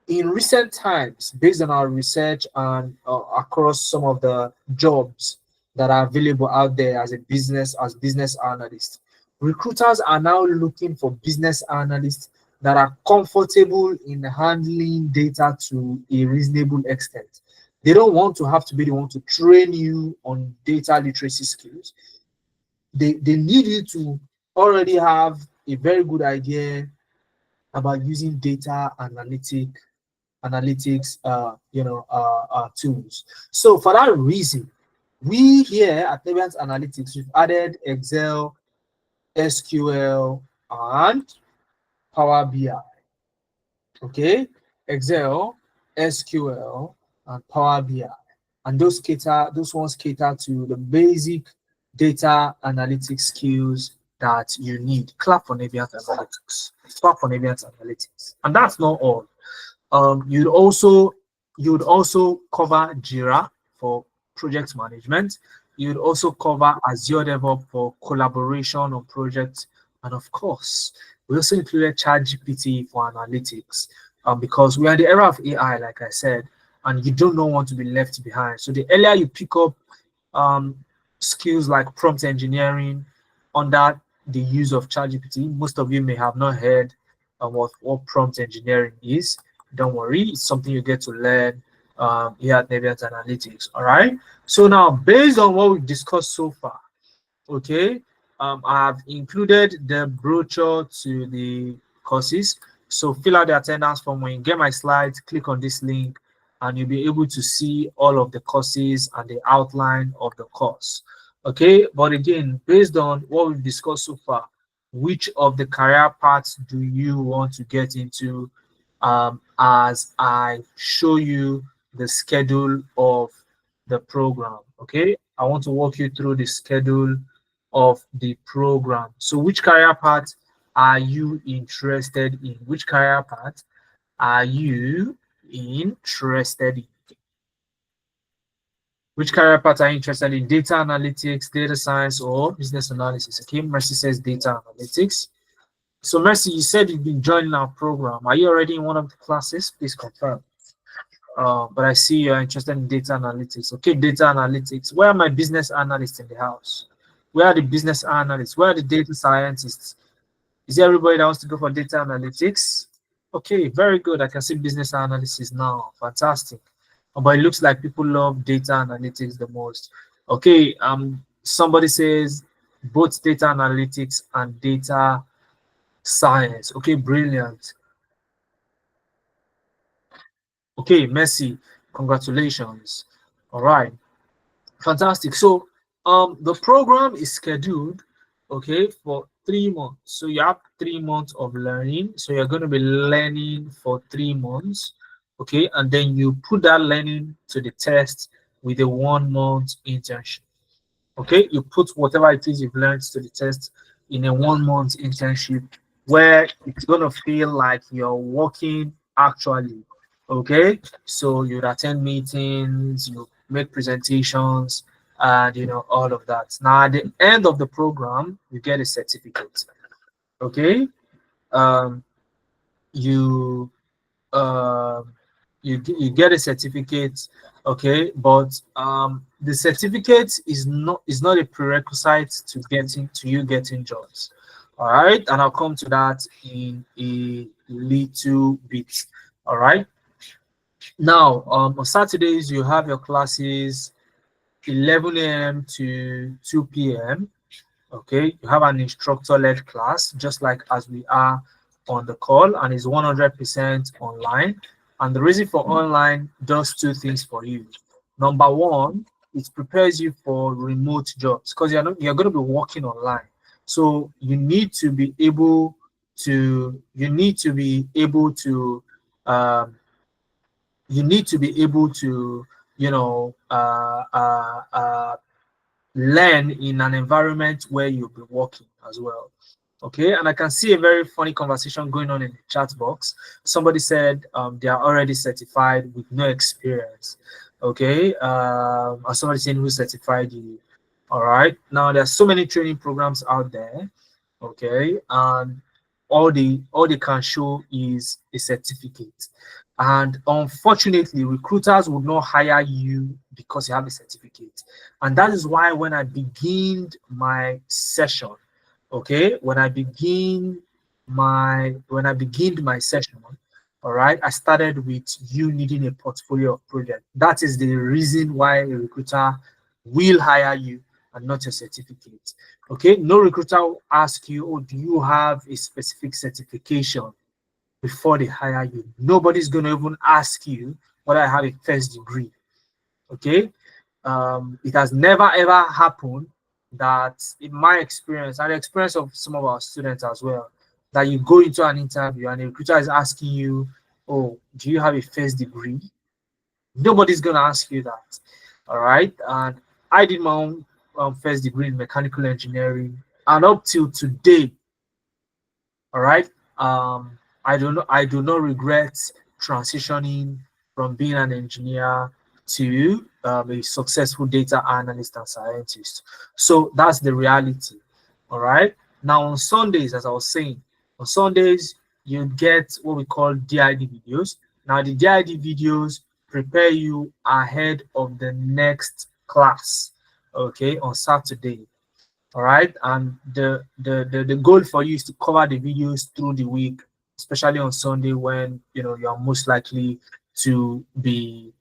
in recent times, based on our research and across some of the jobs that are available out there as business analysts, recruiters are now looking for business analysts that are comfortable in handling data to a reasonable extent. They don't want to have to be the one to train you on data literacy skills. They need you to already have a very good idea about using data analytics tools. So for that reason, we here at Nebiant Analytics, we've added Excel, SQL, and Power BI. Okay, Excel, SQL, and Power BI. And those ones cater to the basic data analytics skills that you need. Clap for Nebiant Analytics. Clap for Nebiant Analytics. And that's not all. You'd also cover Jira for project management. You'd also cover Azure DevOps for collaboration on projects, and of course, we also included ChatGPT for analytics. Because we are in the era of AI, like I said, and you don't want to be left behind. So the earlier you pick up skills like prompt engineering under the use of ChatGPT, most of you may have not heard what prompt engineering is. Don't worry, it's something you get to learn here at Nebiant Analytics. All right. So now, based on what we've discussed so far, okay, I've included the brochure to the courses. So fill out the attendance form. When you get my slides, click on this link, and you'll be able to see all of the courses and the outline of the course. Okay, but again, based on what we've discussed so far, which of the career paths do you want to get into? As I show you the schedule of the program. Okay, I want to walk you through the schedule of the program. So which career path are you interested in? Which career path are you interested in? Which career path are you interested in? Data analytics, data science, or business analysis? Okay, Mercy says data analytics. So Mercy, you said you've been joining our program. Are you already in one of the classes? Please confirm. But I see you're interested in data analytics. Okay, data analytics. Where are my business analysts in the house? Where are the business analysts? Where are the data scientists? Is there everybody that wants to go for data analytics? Okay, very good. I can see business analysis now. Fantastic. But it looks like people love data analytics the most. Okay, somebody says both data analytics and data science. Okay, brilliant. Okay, Messi, congratulations. All right, fantastic. So the program is scheduled, okay, for 3 months. So you have 3 months of learning. So you're going to be learning for 3 months, okay, and then you put that learning to the test with a 1 month internship. Okay, you put whatever it is you've learned to the test in a 1 month internship where it's going to feel like you're working actually. Okay, so you'd attend meetings, you make presentations, and all of that. Now at the end of the program, you get a certificate. Okay, um, you you get a certificate, okay, but the certificate is not a prerequisite to you getting jobs. All right, and I'll come to that in a little bit. All right, now on Saturdays you have your classes 11 a.m. to 2 p.m. Okay, you have an instructor-led class just like as we are on the call, and it's 100% online. And the reason for online does 2 things for you. Number one, it prepares you for remote jobs because you're going to be working online. So you need to be able to um, you know learn in an environment where you'll be working as well. Okay, and I can see a very funny conversation going on in the chat box. Somebody said they are already certified with no experience. Okay, or somebody saying who certified you. All right, now there's so many training programs out there. Okay, and all they can show is a certificate, and unfortunately recruiters would not hire you because you have a certificate. And that is why when I beginned my session, okay, when I beginned my session, all right, I started with you needing a portfolio of project. That is the reason why a recruiter will hire you and not your certificate. Okay, no recruiter will ask you, oh, do you have a specific certification before they hire you? Nobody's going to even ask you whether I have a first degree. Okay, it has never ever happened that, in my experience and the experience of some of our students as well, that you go into an interview and the recruiter is asking you, oh, do you have a first degree? Nobody's going to ask you that. All right, and I did my own first degree in mechanical engineering, and up till today, all right, I do not regret transitioning from being an engineer to a successful data analyst and scientist. So that's the reality. All right. Now on Sundays, as I was saying, on Sundays you get what we call DID videos. Now the DID videos prepare you ahead of the next class. Okay, on Saturday. All right, and the goal for you is to cover the videos through the week, especially on Sunday when you are most likely to be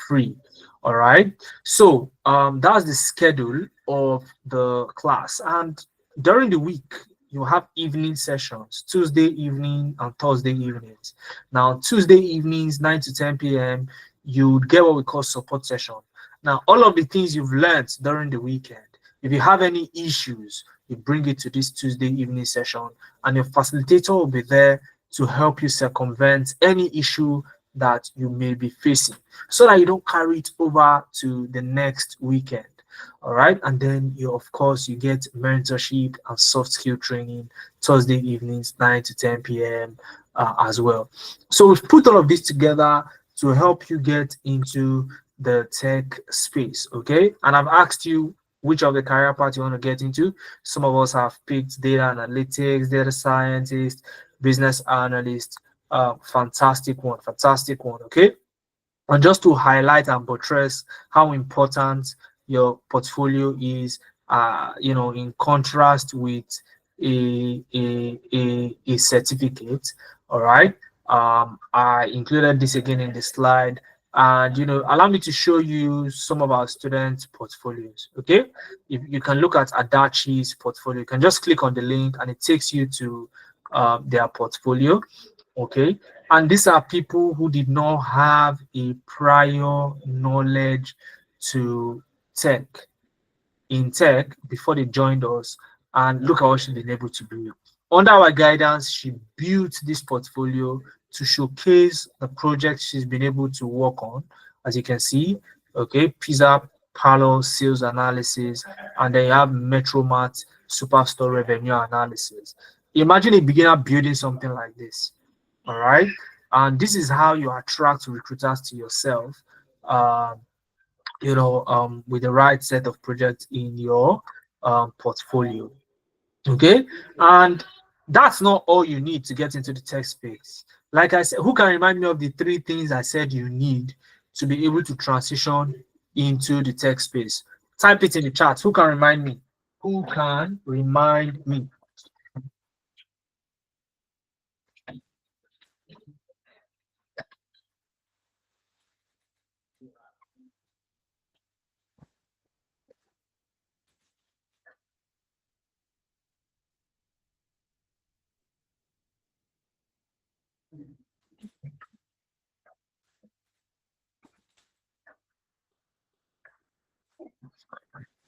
free. All right, so that's the schedule of the class. And during the week you have evening sessions, Tuesday evening and Thursday evenings. Now Tuesday evenings 9 to 10 p.m. you get what we call support session. Now all of the things you've learned during the weekend, if you have any issues, you bring it to this Tuesday evening session, and your facilitator will be there to help you circumvent any issue that you may be facing, so that you don't carry it over to the next weekend. All right, and then of course you get mentorship and soft skill training Thursday evenings 9 to 10 p.m. As well. So we've put all of this together to help you get into the tech space. Okay, and I've asked you which of the career paths you want to get into. Some of us have picked data analytics, data scientist, business analyst. Fantastic one, fantastic one. Okay, and just to highlight and buttress how important your portfolio is, in contrast with a certificate. All right, I included this again in the slide, and allow me to show you some of our students portfolios. Okay, if you can look at Adachi's portfolio, you can just click on the link and it takes you to their portfolio. Okay, and these are people who did not have a prior knowledge to tech in tech before they joined us, and look at what she's been able to do. Under our guidance, she built this portfolio to showcase the projects she's been able to work on. As you can see, okay, Pizza Parlor sales analysis, and then you have Metromat Superstore revenue analysis. Imagine a beginner building something like this. All right, and this is how you attract recruiters to yourself. With the right set of projects in your portfolio. Okay, and that's not all you need to get into the tech space. Like I said, who can remind me of the three things I said you need to be able to transition into the tech space? Type it in the chat. Who can remind me? Who can remind me?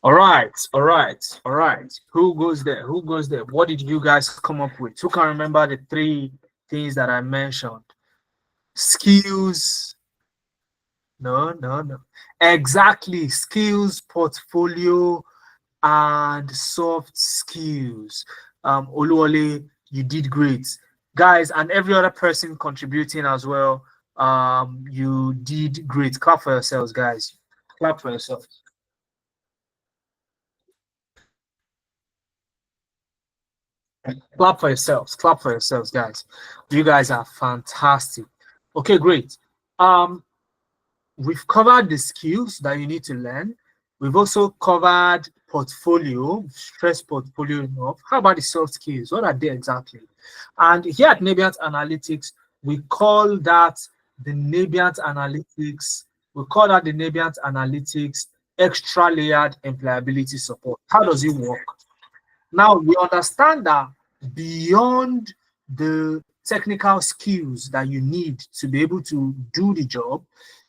All right, all right, all right. Who goes there? Who goes there? What did you guys come up with? Who can remember the three things that I mentioned? Skills, No. Exactly. Skills, portfolio, and soft skills. Oluwole, you did great. Guys, and every other person contributing as well. You did great. Clap for yourselves, guys. Clap for yourselves. Clap for yourselves. Clap for yourselves, guys. You guys are fantastic. Okay, great. Um, we've covered the skills that you need to learn. We've also covered portfolio, stress portfolio enough. How about the soft skills? What are they exactly? And here at Navient Analytics, we call that the Navient Analytics, we call that the Navient Analytics extra layered employability support. How does it work? Now we understand that beyond the technical skills that you need to be able to do the job,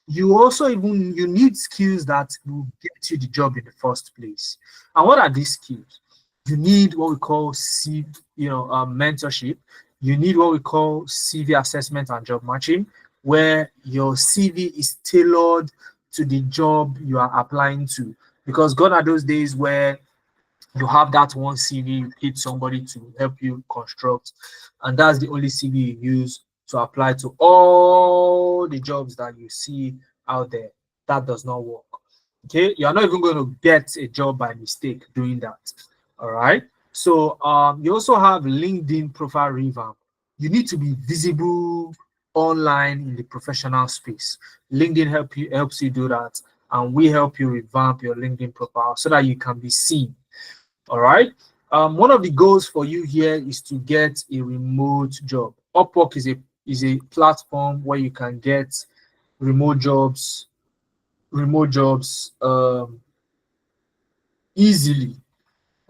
you need skills that will get you the job in the first place. And what are these skills? You need what we call mentorship. You need what we call CV assessment and job matching, where your CV is tailored to the job you are applying to. Because gone are those days where you have that one CV, you need somebody to help you construct, and that's the only CV you use to apply to all the jobs that you see out there. That does not work. Okay, you're not even going to get a job by mistake doing that. All right. So you also have LinkedIn profile revamp. You need to be visible online in the professional space. LinkedIn helps you do that, and we help you revamp your LinkedIn profile so that you can be seen. All right. One of the goals for you here is to get a remote job. Upwork is a platform where you can get remote jobs, remote jobs easily.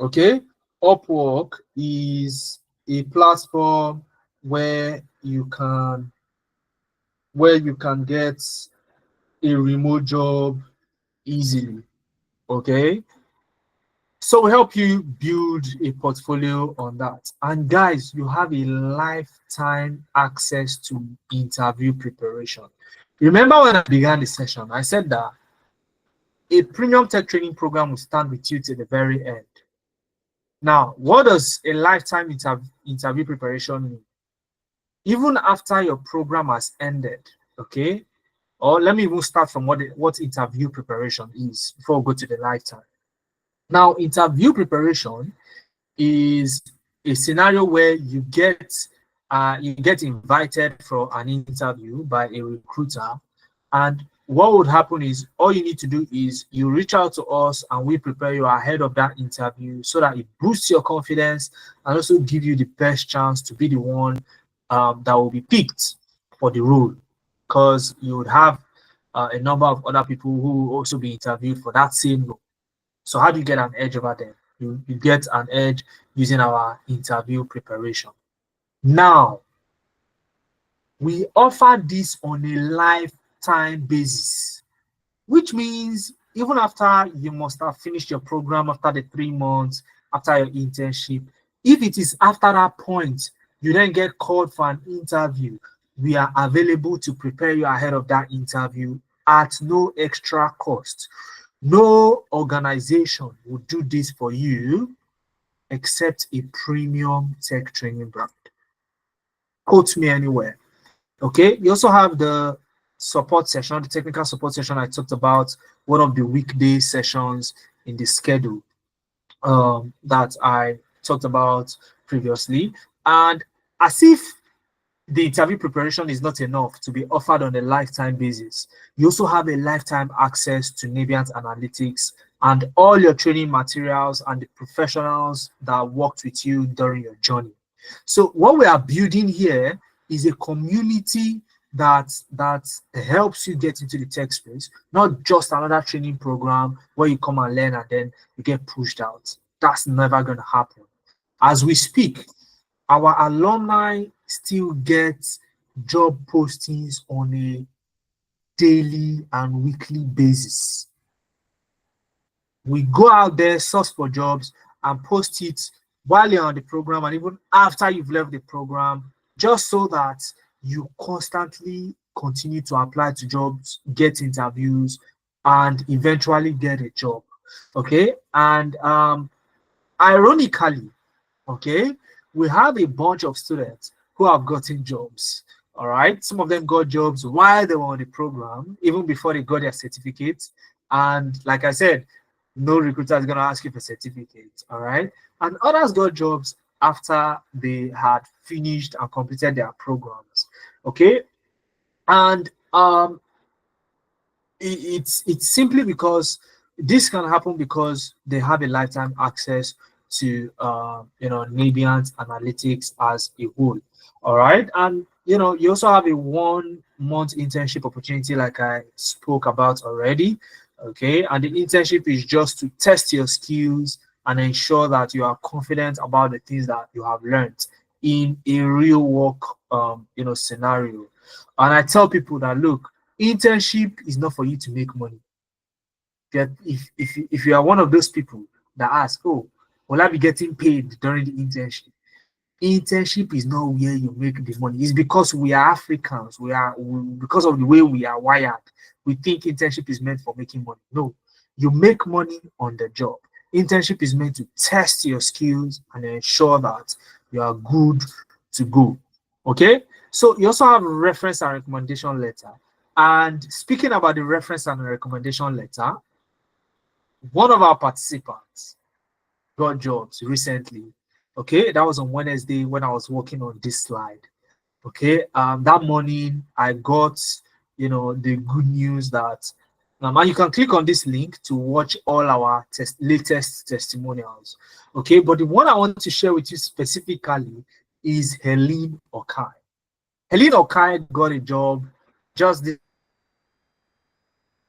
Okay. Upwork is a platform where you can get a remote job easily. Okay. So we help you build a portfolio on that. And guys, you have a lifetime access to interview preparation. Remember when I began the session, I said that a premium tech training program will stand with you to the very end. Now, what does a lifetime interview preparation mean? Even after your program has ended, okay? Or let me even start from what interview preparation is before we go to the lifetime. Now, interview preparation is a scenario where you get invited for an interview by a recruiter, and what would happen is all you need to do is you reach out to us and we prepare you ahead of that interview so that it boosts your confidence and also give you the best chance to be the one that will be picked for the role, because you would have a number of other people who will also be interviewed for that same role. So how do you get an edge over them? You get an edge using our interview preparation. Now, we offer this on a lifetime basis, which means even after you must have finished your program, after the 3 months, after your internship, if it is after that point, you then get called for an interview, we are available to prepare you ahead of that interview at no extra cost. No organization will do this for you except a premium tech training brand. Quote me anywhere. Okay. You also have the support session, the technical support session I talked about, one of the weekday sessions in the schedule that I talked about previously. And as if the interview preparation is not enough to be offered on a lifetime basis, you also have a lifetime access to Navient Analytics and all your training materials and the professionals that worked with you during your journey. So what we are building here is a community that helps you get into the tech space, not just another training program where you come and learn and then you get pushed out. That's never going to happen. As we speak, our alumni still get job postings on a daily and weekly basis. We go out there, source for jobs, and post it while you're on the program and even after you've left the program, just so that you constantly continue to apply to jobs, get interviews, and eventually get a job. Okay, and ironically, okay, we have a bunch of students who have gotten jobs. All right, some of them got jobs while they were on the program, even before they got their certificates. And like I said, no recruiter is going to ask you for certificates. All right, and others got jobs after they had finished and completed their programs. Okay, and it's simply because this can happen because they have a lifetime access to Nabian's analytics as a whole. All right, and you also have a 1 month internship opportunity, like I spoke about already. Okay, and the internship is just to test your skills and ensure that you are confident about the things that you have learned in a real work scenario. And I tell people that, look, internship is not for you to make money. If you are one of those people that ask, oh, will I be getting paid during the internship? Internship is not where you make the money. It's because we are Africans. Because of the way we are wired, we think internship is meant for making money. No, you make money on the job. Internship is meant to test your skills and ensure that you are good to go. Okay, so you also have a reference and recommendation letter. And speaking about the reference and recommendation letter, one of our participants got jobs recently. Okay, that was on Wednesday when I was working on this slide. Okay, that morning I got the good news that and you can click on this link to watch all our latest testimonials. Okay, but the one I want to share with you specifically is Helene Okai. Helene Okai got a job just this.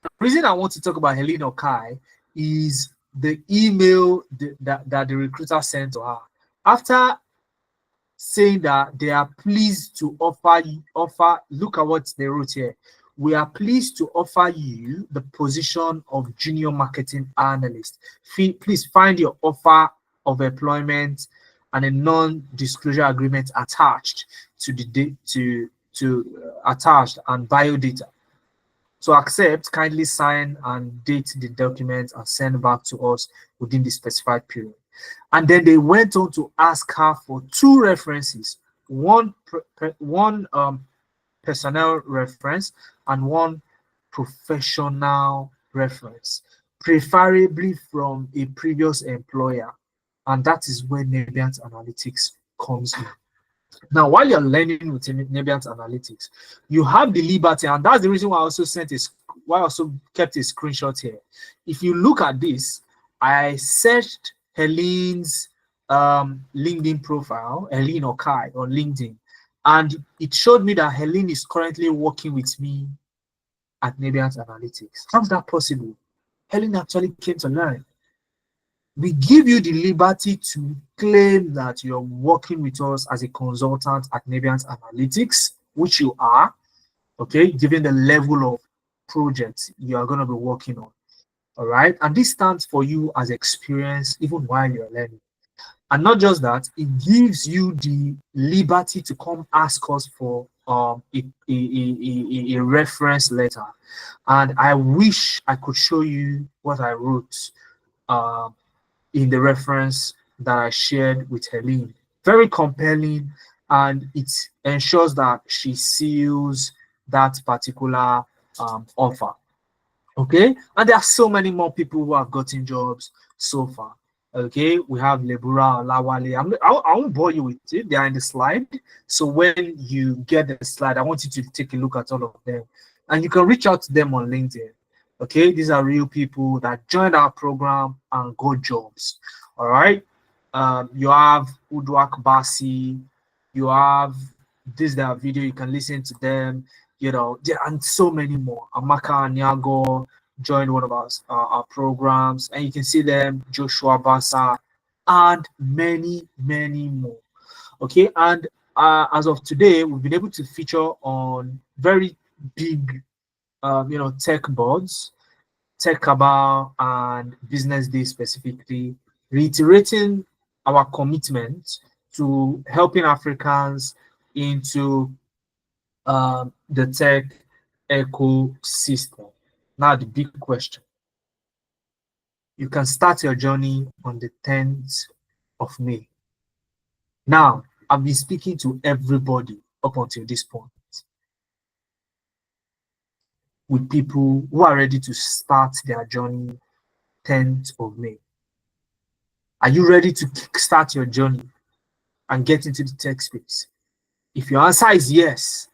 The reason I want to talk about Helene Okai is the email that the recruiter sent to her after saying that they are pleased to offer, look at what they wrote here. We are pleased to offer you the position of junior marketing analyst. Please find your offer of employment and a non-disclosure agreement attached to the attached and bio data. So accept, kindly sign and date the document and send back to us within the specified period. And then they went on to ask her for 2 references, one personnel reference and one professional reference, preferably from a previous employer. And that is where Nabian's Analytics comes in. Now, while you're learning with Nabian's Analytics, you have the liberty, and that's the reason why I also kept a screenshot here. If you look at this, I searched Helene's LinkedIn profile, Helene Okai on LinkedIn, and it showed me that Helene is currently working with me at Nabian's Analytics. How's that possible? Helene actually came to learn. We give you the liberty to claim that you're working with us as a consultant at Nabian's Analytics, which you are, okay, given the level of projects you are going to be working on. All right, and this stands for you as experience even while you're learning. And not just that, it gives you the liberty to come ask us for a reference letter. And I wish I could show you what I wrote in the reference that I shared with Helene. Very compelling, and it ensures that she seals that particular offer. Okay, and there are so many more people who have gotten jobs so far. Okay, we have Lebura, Lawale. I won't bore you with it. They are in the slide. So when you get the slide, I want you to take a look at all of them, and you can reach out to them on LinkedIn. Okay, these are real people that joined our program and got jobs. All right, you have Udwak Basi, you have this their video. You can listen to them. And so many more. Amaka Nyago joined one of our programs, and you can see them, Joshua Basa, and many, many more. Okay, and as of today, we've been able to feature on very big, tech boards, Tech Cabal, and Business Day specifically, reiterating our commitment to helping Africans into the tech ecosystem. Now, the big question. You can start your journey on the 10th of May. Now, I've been speaking to everybody up until this point with people who are ready to start their journey 10th of May. Are you ready to start your journey and get into the tech space? If your answer is yes,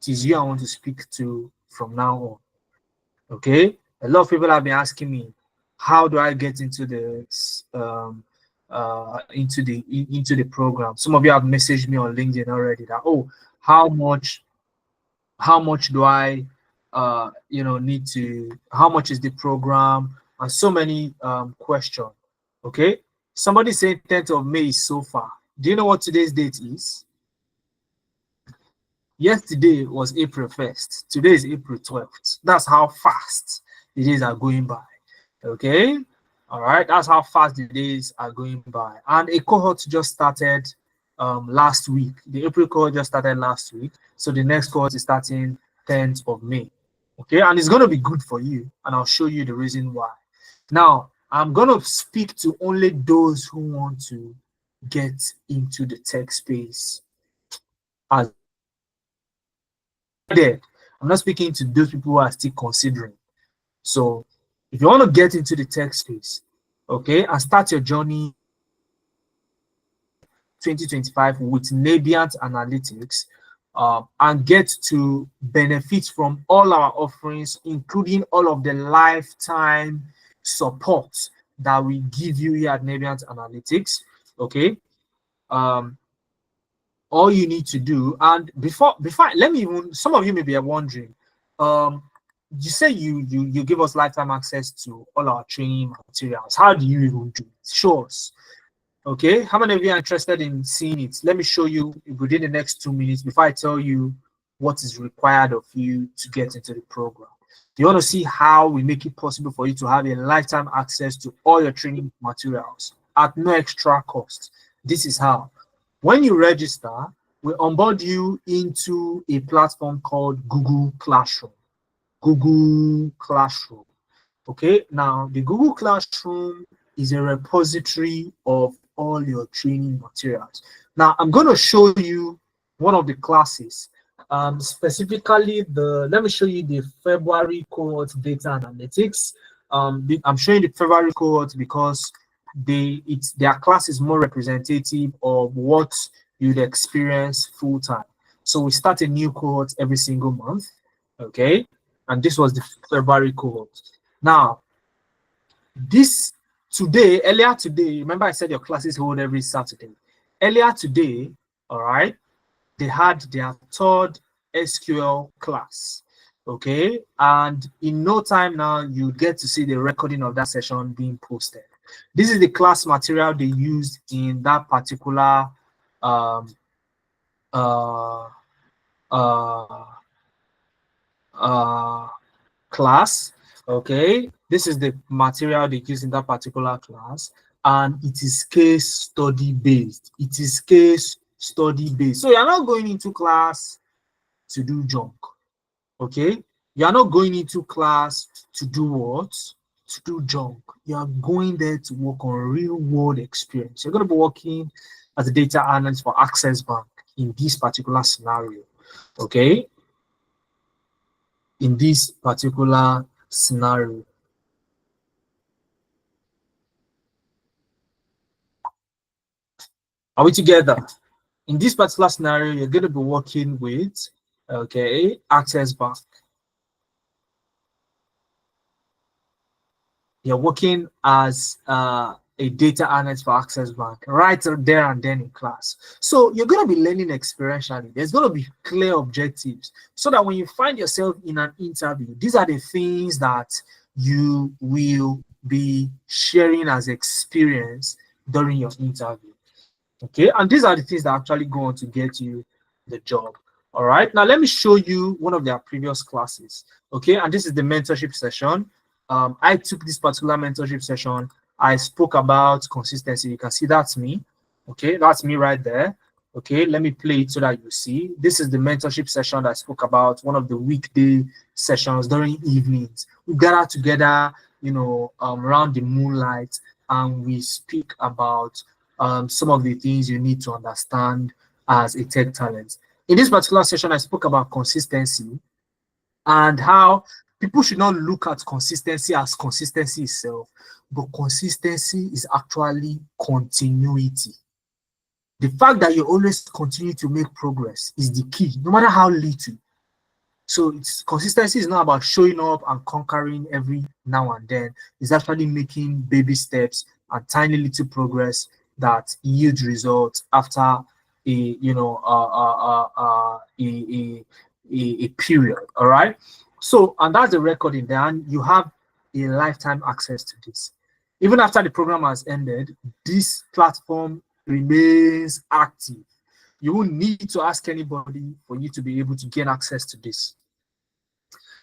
it is you I want to speak to from now on. Okay? A lot of people have been asking me, how do I get into the into the program? Some of you have messaged me on LinkedIn already that, oh, how much do I need to, how much is the program, and so many questions. Okay, somebody said 10th of May is so far. Do you know what today's date is? Yesterday was April 1st. Today is April 12th. That's how fast the days are going by. Okay, all right, that's how fast the days are going by. And a cohort just started last week. The April cohort just started last week, so the next cohort is starting 10th of May. Okay, and it's going to be good for you, and I'll show you the reason why. Now, I'm going to speak to only those who want to get into the tech space. As I'm not speaking to those people who are still considering. So if you want to get into the tech space, okay, and start your journey 2025 with Nabiant Analytics, and get to benefit from all our offerings, including all of the lifetime support that we give you here at Nabiant Analytics, okay, all you need to do, and before let me even, some of you may be wondering, you say you give us lifetime access to all our training materials. How do you even do it? Show us. Okay, how many of you are interested in seeing it? Let me show you within the next 2 minutes before I tell you what is required of you to get into the program. You want to see how we make it possible for you to have a lifetime access to all your training materials at no extra cost. This is how. When you register, we onboard you into a platform called Google Classroom. Google Classroom. Okay, now the Google Classroom is a repository of all your training materials. Now I'm going to show you one of the classes, specifically let me show you the February cohort data analytics. I'm showing the February cohort because their class is more representative of what you'd experience full time. So we start a new cohort every single month, okay, and this was the February cohort. Now earlier today, remember I said your classes hold every Saturday. Earlier today, all right, they had their third SQL class, okay, and in no time now you get to see the recording of that session being posted. This is the class material they used in that particular class, okay. This is the material they use in that particular class, and it is case study based. It is case study based. So you're not going into class to do junk, okay? You're not going into class to do what? To do junk. You are going there to work on real world experience. You're going to be working as a data analyst for Access Bank in this particular scenario, okay? In this particular scenario. Are we together? In this particular scenario, you're going to be working with, okay, Access Bank. You're working as a data analyst for Access Bank right there and then in class. So you're going to be learning experientially. There's going to be clear objectives so that when you find yourself in an interview, these are the things that you will be sharing as experience during your interview. Okay, and these are the things that actually go on to get you the job. All right, now let me show you one of their previous classes. Okay, and this is the mentorship session. I took this particular mentorship session. I spoke about consistency. You can see that's me. Okay, that's me right there. Okay, let me play it so that you see. This is the mentorship session that I spoke about, one of the weekday sessions during evenings. We gather together, around the moonlight, and we speak about some of the things you need to understand as a tech talent. In this particular session, I spoke about consistency and how people should not look at consistency as consistency itself, but consistency is actually continuity. The fact that you always continue to make progress is the key, no matter how little. So consistency is not about showing up and conquering every now and then. It's actually making baby steps and tiny little progress that yield results after a period. All right. So, and that's the recording there, and you have a lifetime access to this. Even after the program has ended, this platform remains active. You won't need to ask anybody for you to be able to gain access to this.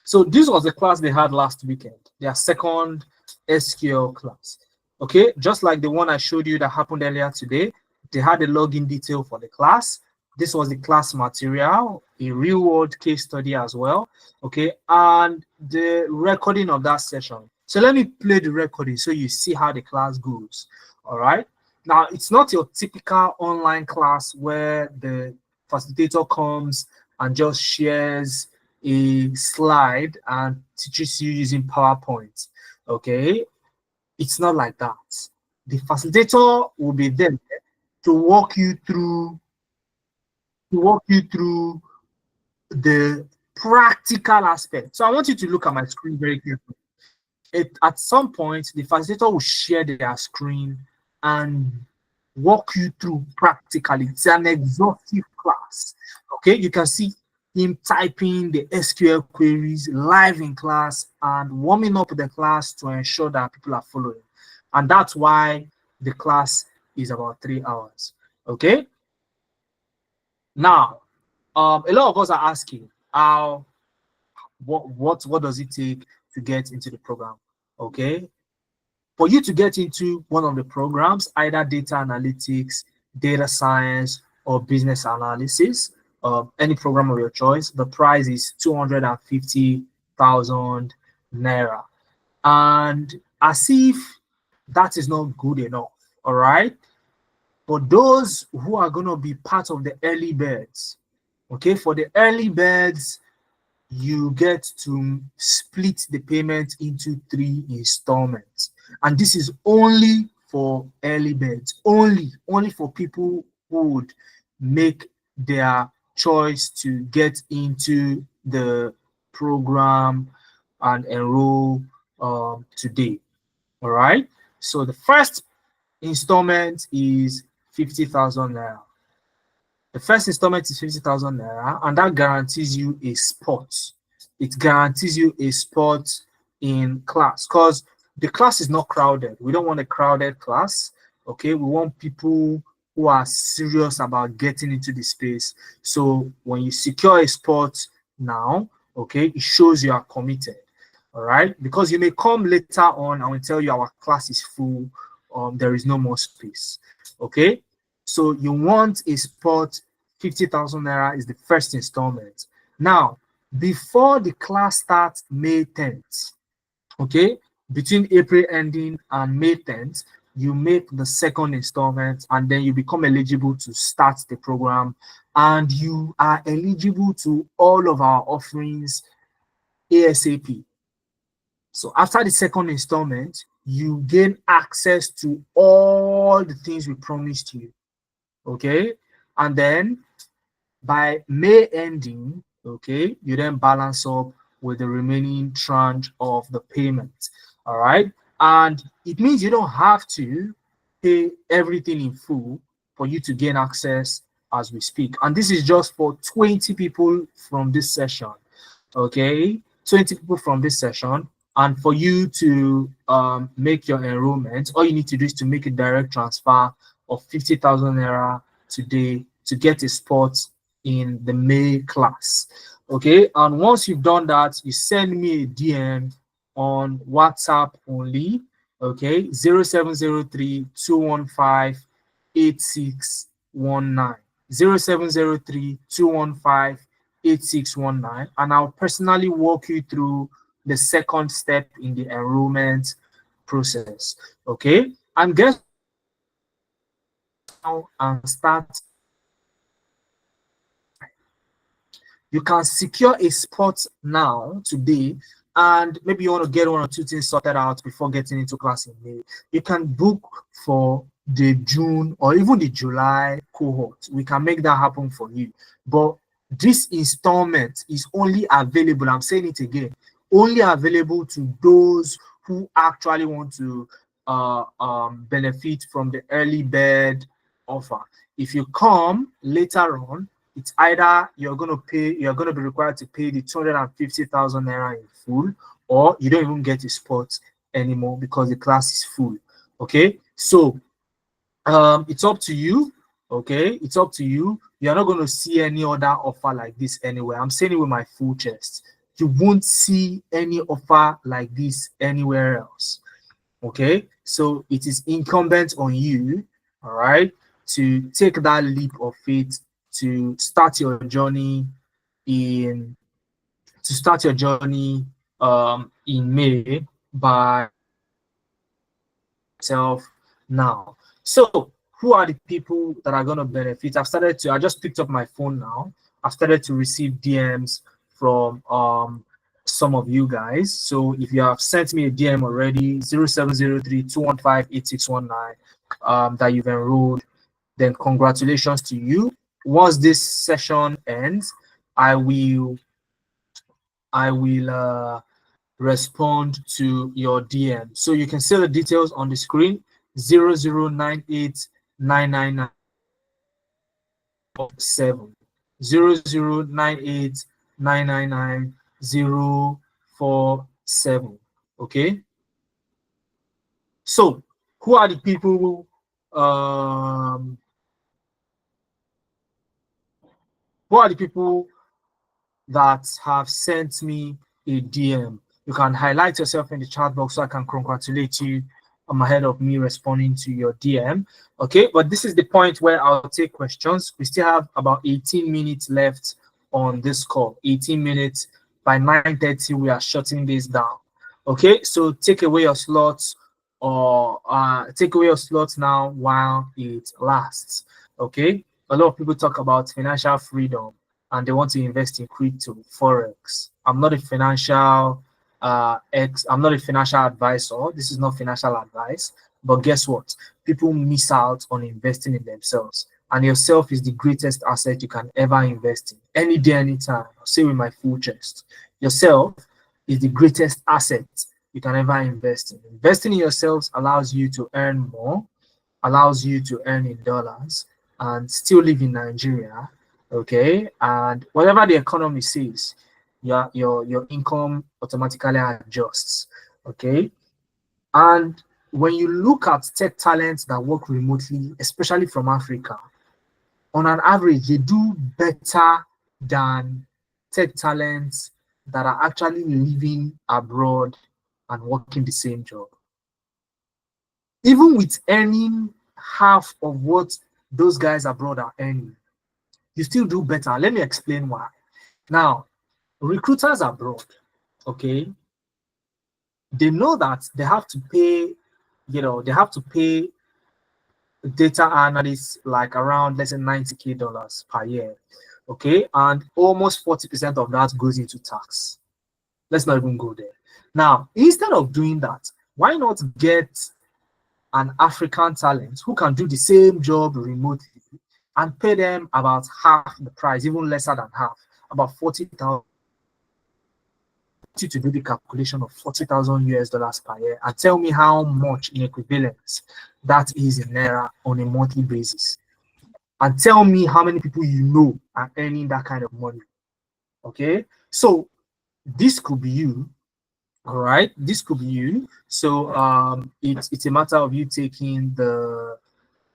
So this was the class they had last weekend, their second SQL class. Okay, just like the one I showed you that happened earlier today, they had a login detail for the class. This was the class material, a real world case study as well. Okay, and the recording of that session. So let me play the recording so you see how the class goes. All right. Now, it's not your typical online class where the facilitator comes and just shares a slide and teaches you using PowerPoint. Okay, it's not like that. The facilitator will be there to walk you through the practical aspect. So I want you to look at my screen very carefully. At some point, the facilitator will share their screen and walk you through practically. It's an exhaustive class. Okay, you can see him typing the SQL queries live in class and warming up the class to ensure that people are following. And that's why the class is about 3 hours. Okay. Now, a lot of us are asking what does it take to get into the program? Okay. For you to get into one of the programs, either data analytics, data science, or business analysis, any program of your choice, the price is 250,000 naira. And as if that is not good enough, all right? For those who are going to be part of the early birds, okay, for the early birds, you get to split the payment into 3 installments, and this is only for early birds, only for people who would make their choice to get into the program and enroll today. All right, so the first installment is 50,000 naira. The first installment is 50,000 naira, and that guarantees you a spot. It guarantees you a spot in class because the class is not crowded. We don't want a crowded class. Okay, we want people who are serious about getting into the space. So when you secure a spot now, okay, it shows you are committed. All right, because you may come later on and we tell you our class is full, there is no more space. Okay, so you want a spot. 50,000 naira is the first installment. Now, before the class starts May 10th, okay, between April ending and May 10th, you make the second installment and then you become eligible to start the program, and you are eligible to all of our offerings ASAP. So after the second installment, you gain access to all the things we promised you. Okay, and then by May ending, okay, you then balance up with the remaining tranche of the payment. All right, and it means you don't have to pay everything in full for you to gain access as we speak. And this is just for 20 people from this session. Okay, 20 people from this session. And for you to make your enrollment, all you need to do is to make a direct transfer of 50,000 naira today to get a spot in the May class. Okay, and once you've done that, you send me a DM on WhatsApp only. Okay, 0703 215 8619. 0703-215-8619, and I'll personally walk you through the second step in the enrollment process. Okay, and guess now and start. You can secure a spot now today, and maybe you want to get one or two things sorted out before getting into class in May. You can book for the June or even the July cohort. We can make that happen for you. But this installment is only available, I'm saying it again, only available to those who actually want to benefit from the early bird offer. If you come later on, it's either you're going to be required to pay the 250,000 naira in full, or you don't even get a spot anymore because the class is full. Okay, so it's up to you. Okay, it's up to you. You're not going to see any other offer like this anywhere. I'm saying it with my full chest. You won't see any offer like this anywhere else. Okay, so it is incumbent on you, all right, to take that leap of faith to start your journey in May by yourself now. So who are the people that are going to benefit? I just picked up my phone now. I've started to receive DMs from some of you guys. So if you have sent me a DM already, 0703-215-8619, that you've enrolled, then congratulations to you. Once this session ends, I will respond to your DM. So you can see the details on the screen: 0098-999-7, 0098-999-047. Okay. So who are the people that have sent me a DM? You can highlight yourself in the chat box so I can congratulate you ahead of me responding to your DM. Okay, but this is the point where I'll take questions. We still have about 18 minutes left on this call. 18 minutes. By 9:30, we are shutting this down. Okay, so take away your slots, or take away your slots now while it lasts. Okay, a lot of people talk about financial freedom and they want to invest in crypto, forex. I'm not a financial advisor. This is not financial advice. But guess what? People miss out on investing in themselves. And yourself is the greatest asset you can ever invest in. Any day, anytime. I'll say with my full chest. Yourself is the greatest asset you can ever invest in. Investing in yourselves allows you to earn more, allows you to earn in dollars, and still live in Nigeria. Okay, and whatever the economy says, your income automatically adjusts. Okay, and when you look at tech talents that work remotely, especially from Africa, on an average, they do better than tech talents that are actually living abroad and working the same job. Even with earning half of what those guys abroad are earning, you still do better. Let me explain why. Now, recruiters abroad, okay, they know that they have to pay, data analysts like around, let's say, $90K per year, okay, and almost 40% of that goes into tax. Let's not even go there. Now, instead of doing that, why not get an African talent who can do the same job remotely and pay them about half the price, even lesser than half, about 40,000, to do the calculation of 40,000 US dollars per year, and tell me how much in equivalence that is in Naira on a monthly basis. And tell me how many people you know are earning that kind of money. Okay, so this could be you. All right, this could be you. So it's a matter of you taking the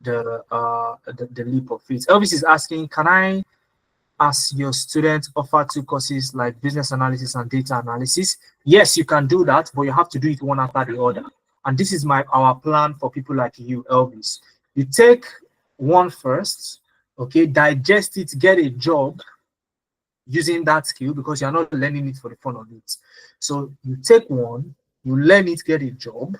leap of faith. Elvis is asking, can I, as your student, offer 2 courses like business analysis and data analysis? Yes, you can do that, but you have to do it one after the other. And this is our plan for people like you, Elvis. You take one first, Okay, digest it, get a job using that skill, because you're not learning it for the fun of it. So you take one, you learn it, get a job,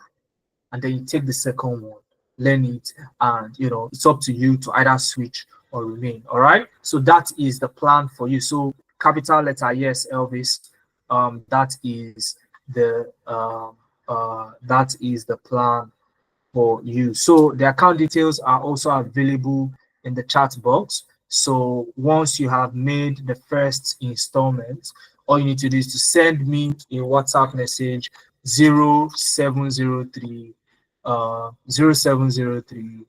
and then you take the second one, learn it, and it's up to you to either switch or remain. All right, so that is the plan for you. So capital letter yes, Elvis. That is the plan for you. So the account details are also available in the chat box. So once you have made the first installment, all you need to do is to send me a WhatsApp message 0703 0703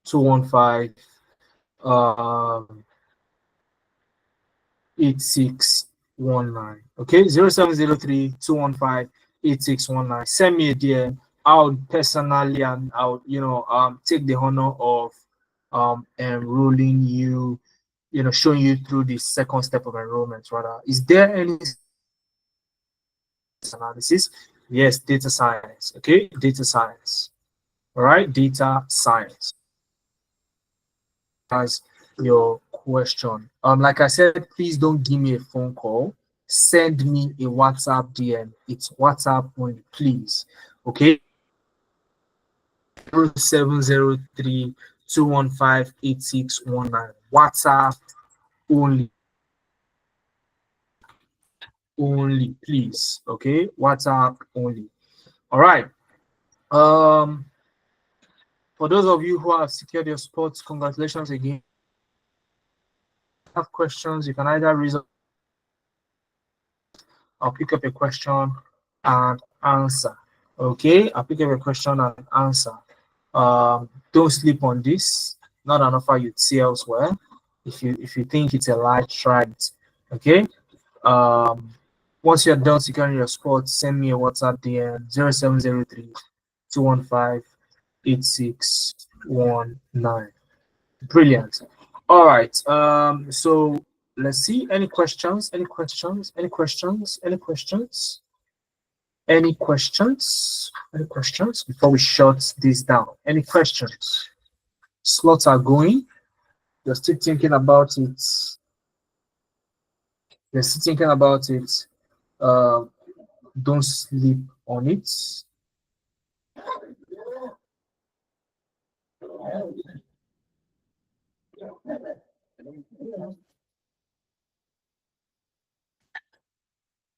215 8619. Okay, 0703 215 8619. Send me a DM. I would personally, and I would take the honor of enrolling you, showing you through the second step of enrollment. Rather, is there any analysis? Yes, data science. Okay, data science. All right, data science. As your question. Like I said, please don't give me a phone call. Send me a WhatsApp DM. It's WhatsApp only, please. Okay. 0703 215 8619. WhatsApp only. Only, please. Okay. WhatsApp only. All right. For those of you who have secured your spots, congratulations again. Have questions, you can either raise up. I'll pick up a question and answer. Okay, I'll pick up a question and answer. Don't sleep on this. Not an offer you'd see elsewhere. If you think it's a lie, try it. Okay. Once you're done securing your spot, send me a WhatsApp DM 0703 215 8619. Brilliant. All right. So let's see. Any questions? Any questions? Any questions? Any questions? Any questions? Any questions before we shut this down? Any questions? Slots are going. You're still thinking about it. You're still thinking about it. Don't sleep on it.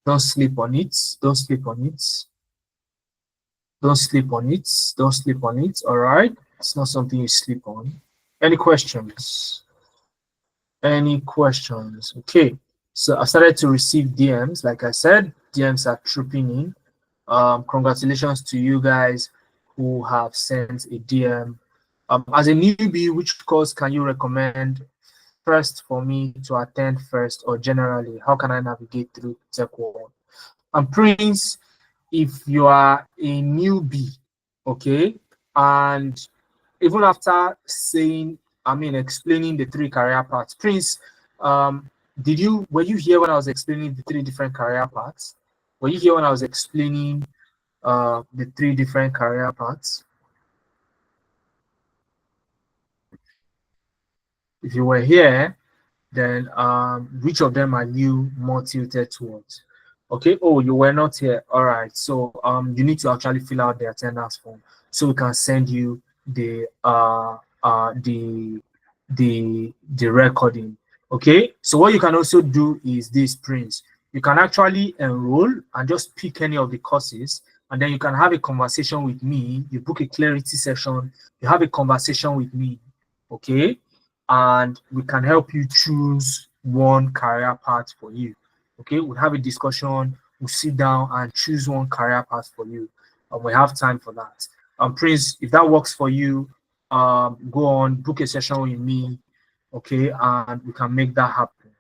Don't sleep on it. Don't sleep on it. Don't sleep on it. Don't sleep on it. All right. It's not something you sleep on. Any questions? Any questions? Okay. So I started to receive DMs. Like I said, DMs are trooping in. Congratulations to you guys who have sent a DM. As a newbie, which course can you recommend first for me to attend first, or generally, how can I navigate through Tech World? And Prince, if you are a newbie, okay, and even after explaining the three career paths, Prince, were you here when I was explaining the three different career paths? Were you here when I was explaining the three different career paths? If you were here, then which of them are you more tilted towards? Okay. Oh, you were not here. All right. So you need to actually fill out the attendance form so we can send you the recording. Okay. So what you can also do is this, Prince. You can actually enroll and just pick any of the courses, and then you can have a conversation with me. You book a clarity session. You have a conversation with me. Okay. And we can help you choose one career path for you. Okay, we'll have a discussion, we'll sit down and choose one career path for you, and we have time for that. Prince, if that works for you, go on, book a session with me, okay, and we can make that happen.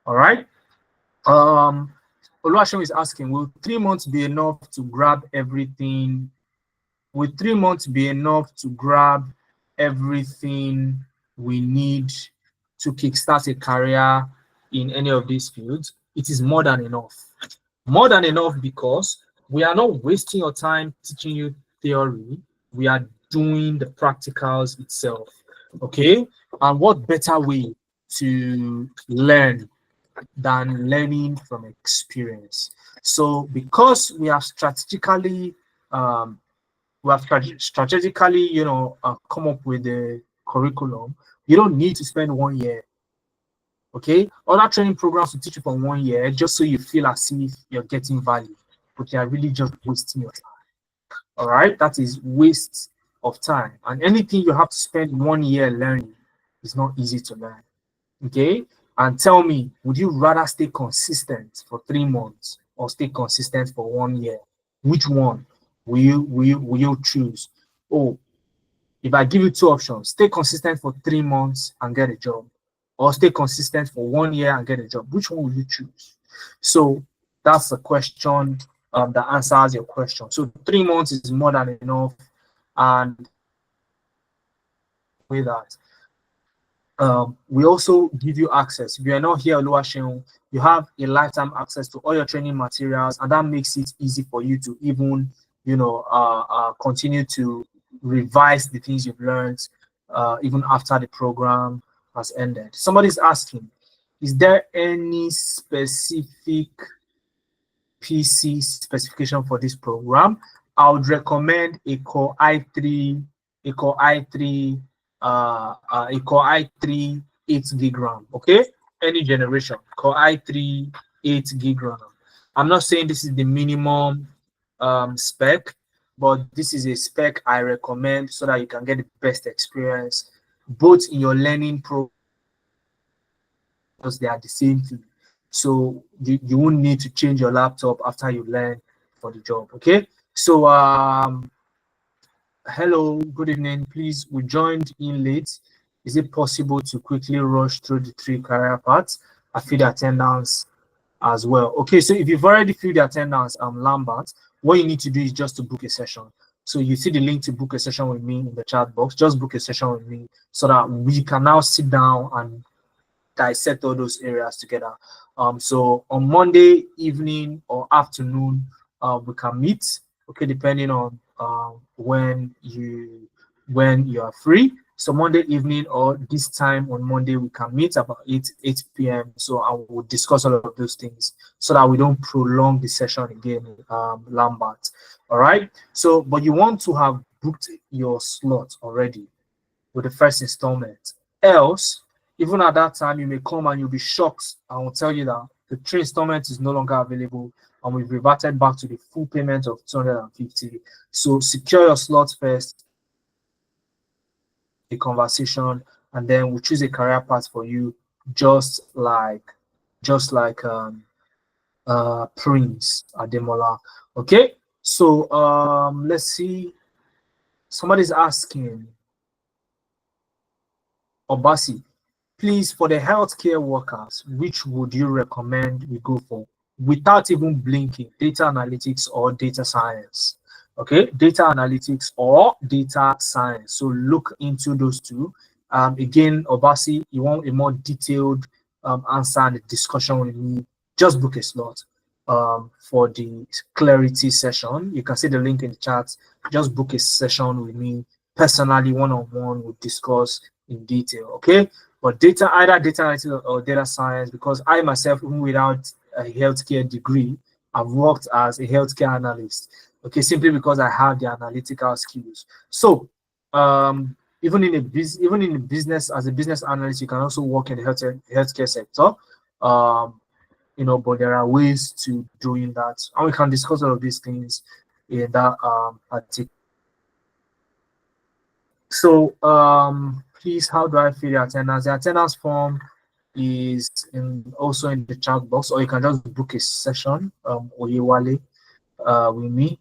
All right. Oluwaseun is asking, will 3 months be enough to grab everything? Will 3 months be enough to grab everything we need to kickstart a career in any of these fields? It is more than enough. More than enough, because we are not wasting your time teaching you theory. We are doing the practicals itself. Okay, and what better way to learn than learning from experience? So because um, we have strategically, come up with the curriculum, you don't need to spend 1 year. Okay, other training programs will teach you for 1 year just so you feel as if you're getting value, but you are really just wasting your time. All right, that is waste of time, and anything you have to spend 1 year learning is not easy to learn. Okay, and tell me, would you rather stay consistent for 3 months or stay consistent for 1 year? Which one will you choose? Oh, if I give you two options, stay consistent for 3 months and get a job, or stay consistent for 1 year and get a job, which one will you choose? So that's the question that answers your question. So 3 months is more than enough, and with that, we also give you access. If you are not here, Oluwaseun, you have a lifetime access to all your training materials, and that makes it easy for you to even, continue to revise the things you've learned, even after the program has ended. Somebody's asking, is there any specific PC specification for this program? I would recommend a Core i3, a Core i3, a Core i3 8 gig RAM. Okay, any generation, Core i3 8 gig RAM. I'm not saying this is the minimum spec, but this is a spec I recommend so that you can get the best experience both in your learning pro because they are the same thing. So you won't need to change your laptop after you learn for the job. Okay. So hello, good evening. Please, we joined in late. Is it possible to quickly rush through the 3 career paths? I feel the attendance as well. Okay, so if you've already filled the attendance, Lambert, what you need to do is just to book a session. So you see the link to book a session with me in the chat box. Just book a session with me so that we can now sit down and dissect all those areas together. So on Monday evening or afternoon, we can meet. Okay, depending on when you are free. So Monday evening or this time on Monday, we can meet about 8 p.m. So I will discuss all of those things so that we don't prolong the session again, Lambert. All right. So, but you want to have booked your slot already with the first installment. Else, even at that time, you may come and you'll be shocked. I will tell you that the 3 installment is no longer available and we've reverted back to the full payment of 250. So secure your slot first, a conversation, and then we'll choose a career path for you, just like Prince Ademola. Okay, so let's see. Somebody's asking, Obasi, please, for the healthcare workers, which would you recommend we go for without even blinking? Data analytics or data science? Okay, data analytics or data science. So look into those two. Again, Obasi, you want a more detailed answer and a discussion with me, just book a slot for the clarity session. You can see the link in the chat. Just book a session with me personally, one-on-one. We'll discuss in detail. Okay, but either data analytics or data science, because I myself, even without a healthcare degree, I've worked as a healthcare analyst. Okay, simply because I have the analytical skills. So even in a business, as a business analyst, you can also work in the healthcare sector. But there are ways to doing that, and we can discuss all of these things in that article. So please, how do I fill the attendance? The attendance form is also in the chat box, or you can just book a session Oyewale with me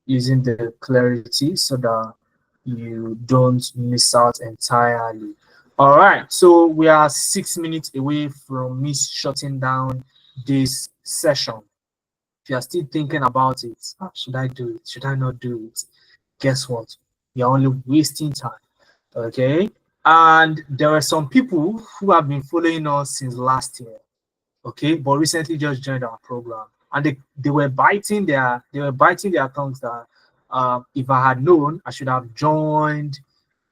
using the clarity so that you don't miss out entirely. All right, so we are 6 minutes away from me shutting down this session. If you are still thinking about it, should I do it? Should I not do it? Guess what? You're only wasting time. Okay, and there are some people who have been following us since last year, okay, but recently just joined our program, and they were biting their tongues that if I had known, I should have joined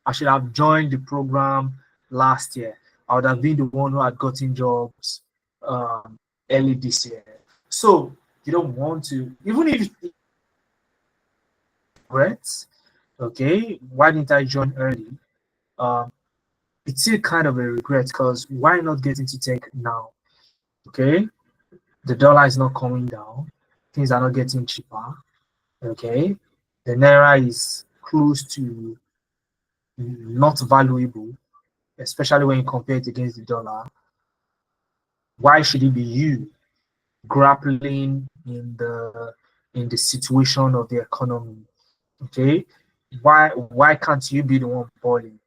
I should have joined the program last year. I would have been the one who had gotten jobs early this year. So you don't want to, even if regrets, okay, why didn't I join early? Um, it's still kind of a regret because why not get into tech now? Okay, the dollar is not coming down, things are not getting cheaper. Okay, the naira is close to not valuable, especially when you compare it against the dollar. Why should it be you grappling in the situation of the economy? Okay, why can't you be the one balling,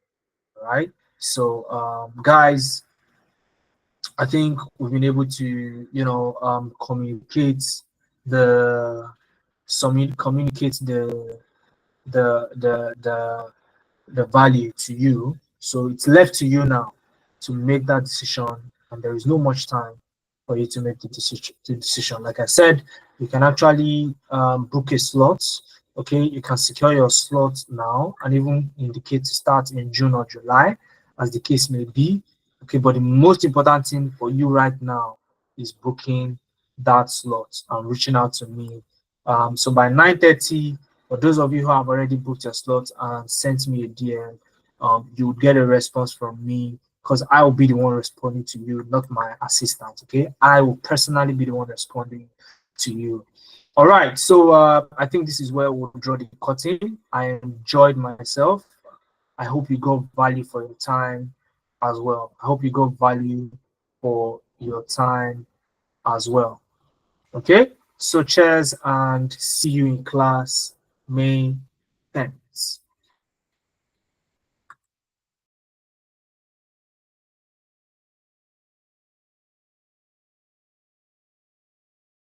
right? So guys, I think we've been able to, communicate the communicate the the value to you. So it's left to you now to make that decision, and there is no much time for you to make the decision. Like I said, you can actually book a slot. Okay, you can secure your slot now and even indicate to start in June or July, as the case may be. Okay, but the most important thing for you right now is booking that slot and reaching out to me. So by 9:30, for those of you who have already booked your slot and sent me a DM, you would get a response from me because I will be the one responding to you, not my assistant. Okay, I will personally be the one responding to you. All right, so I think this is where we'll draw the curtain. I enjoyed myself. I hope you got value for your time as well. I hope you got value for your time as well. Okay, so cheers and see you in class May 10th.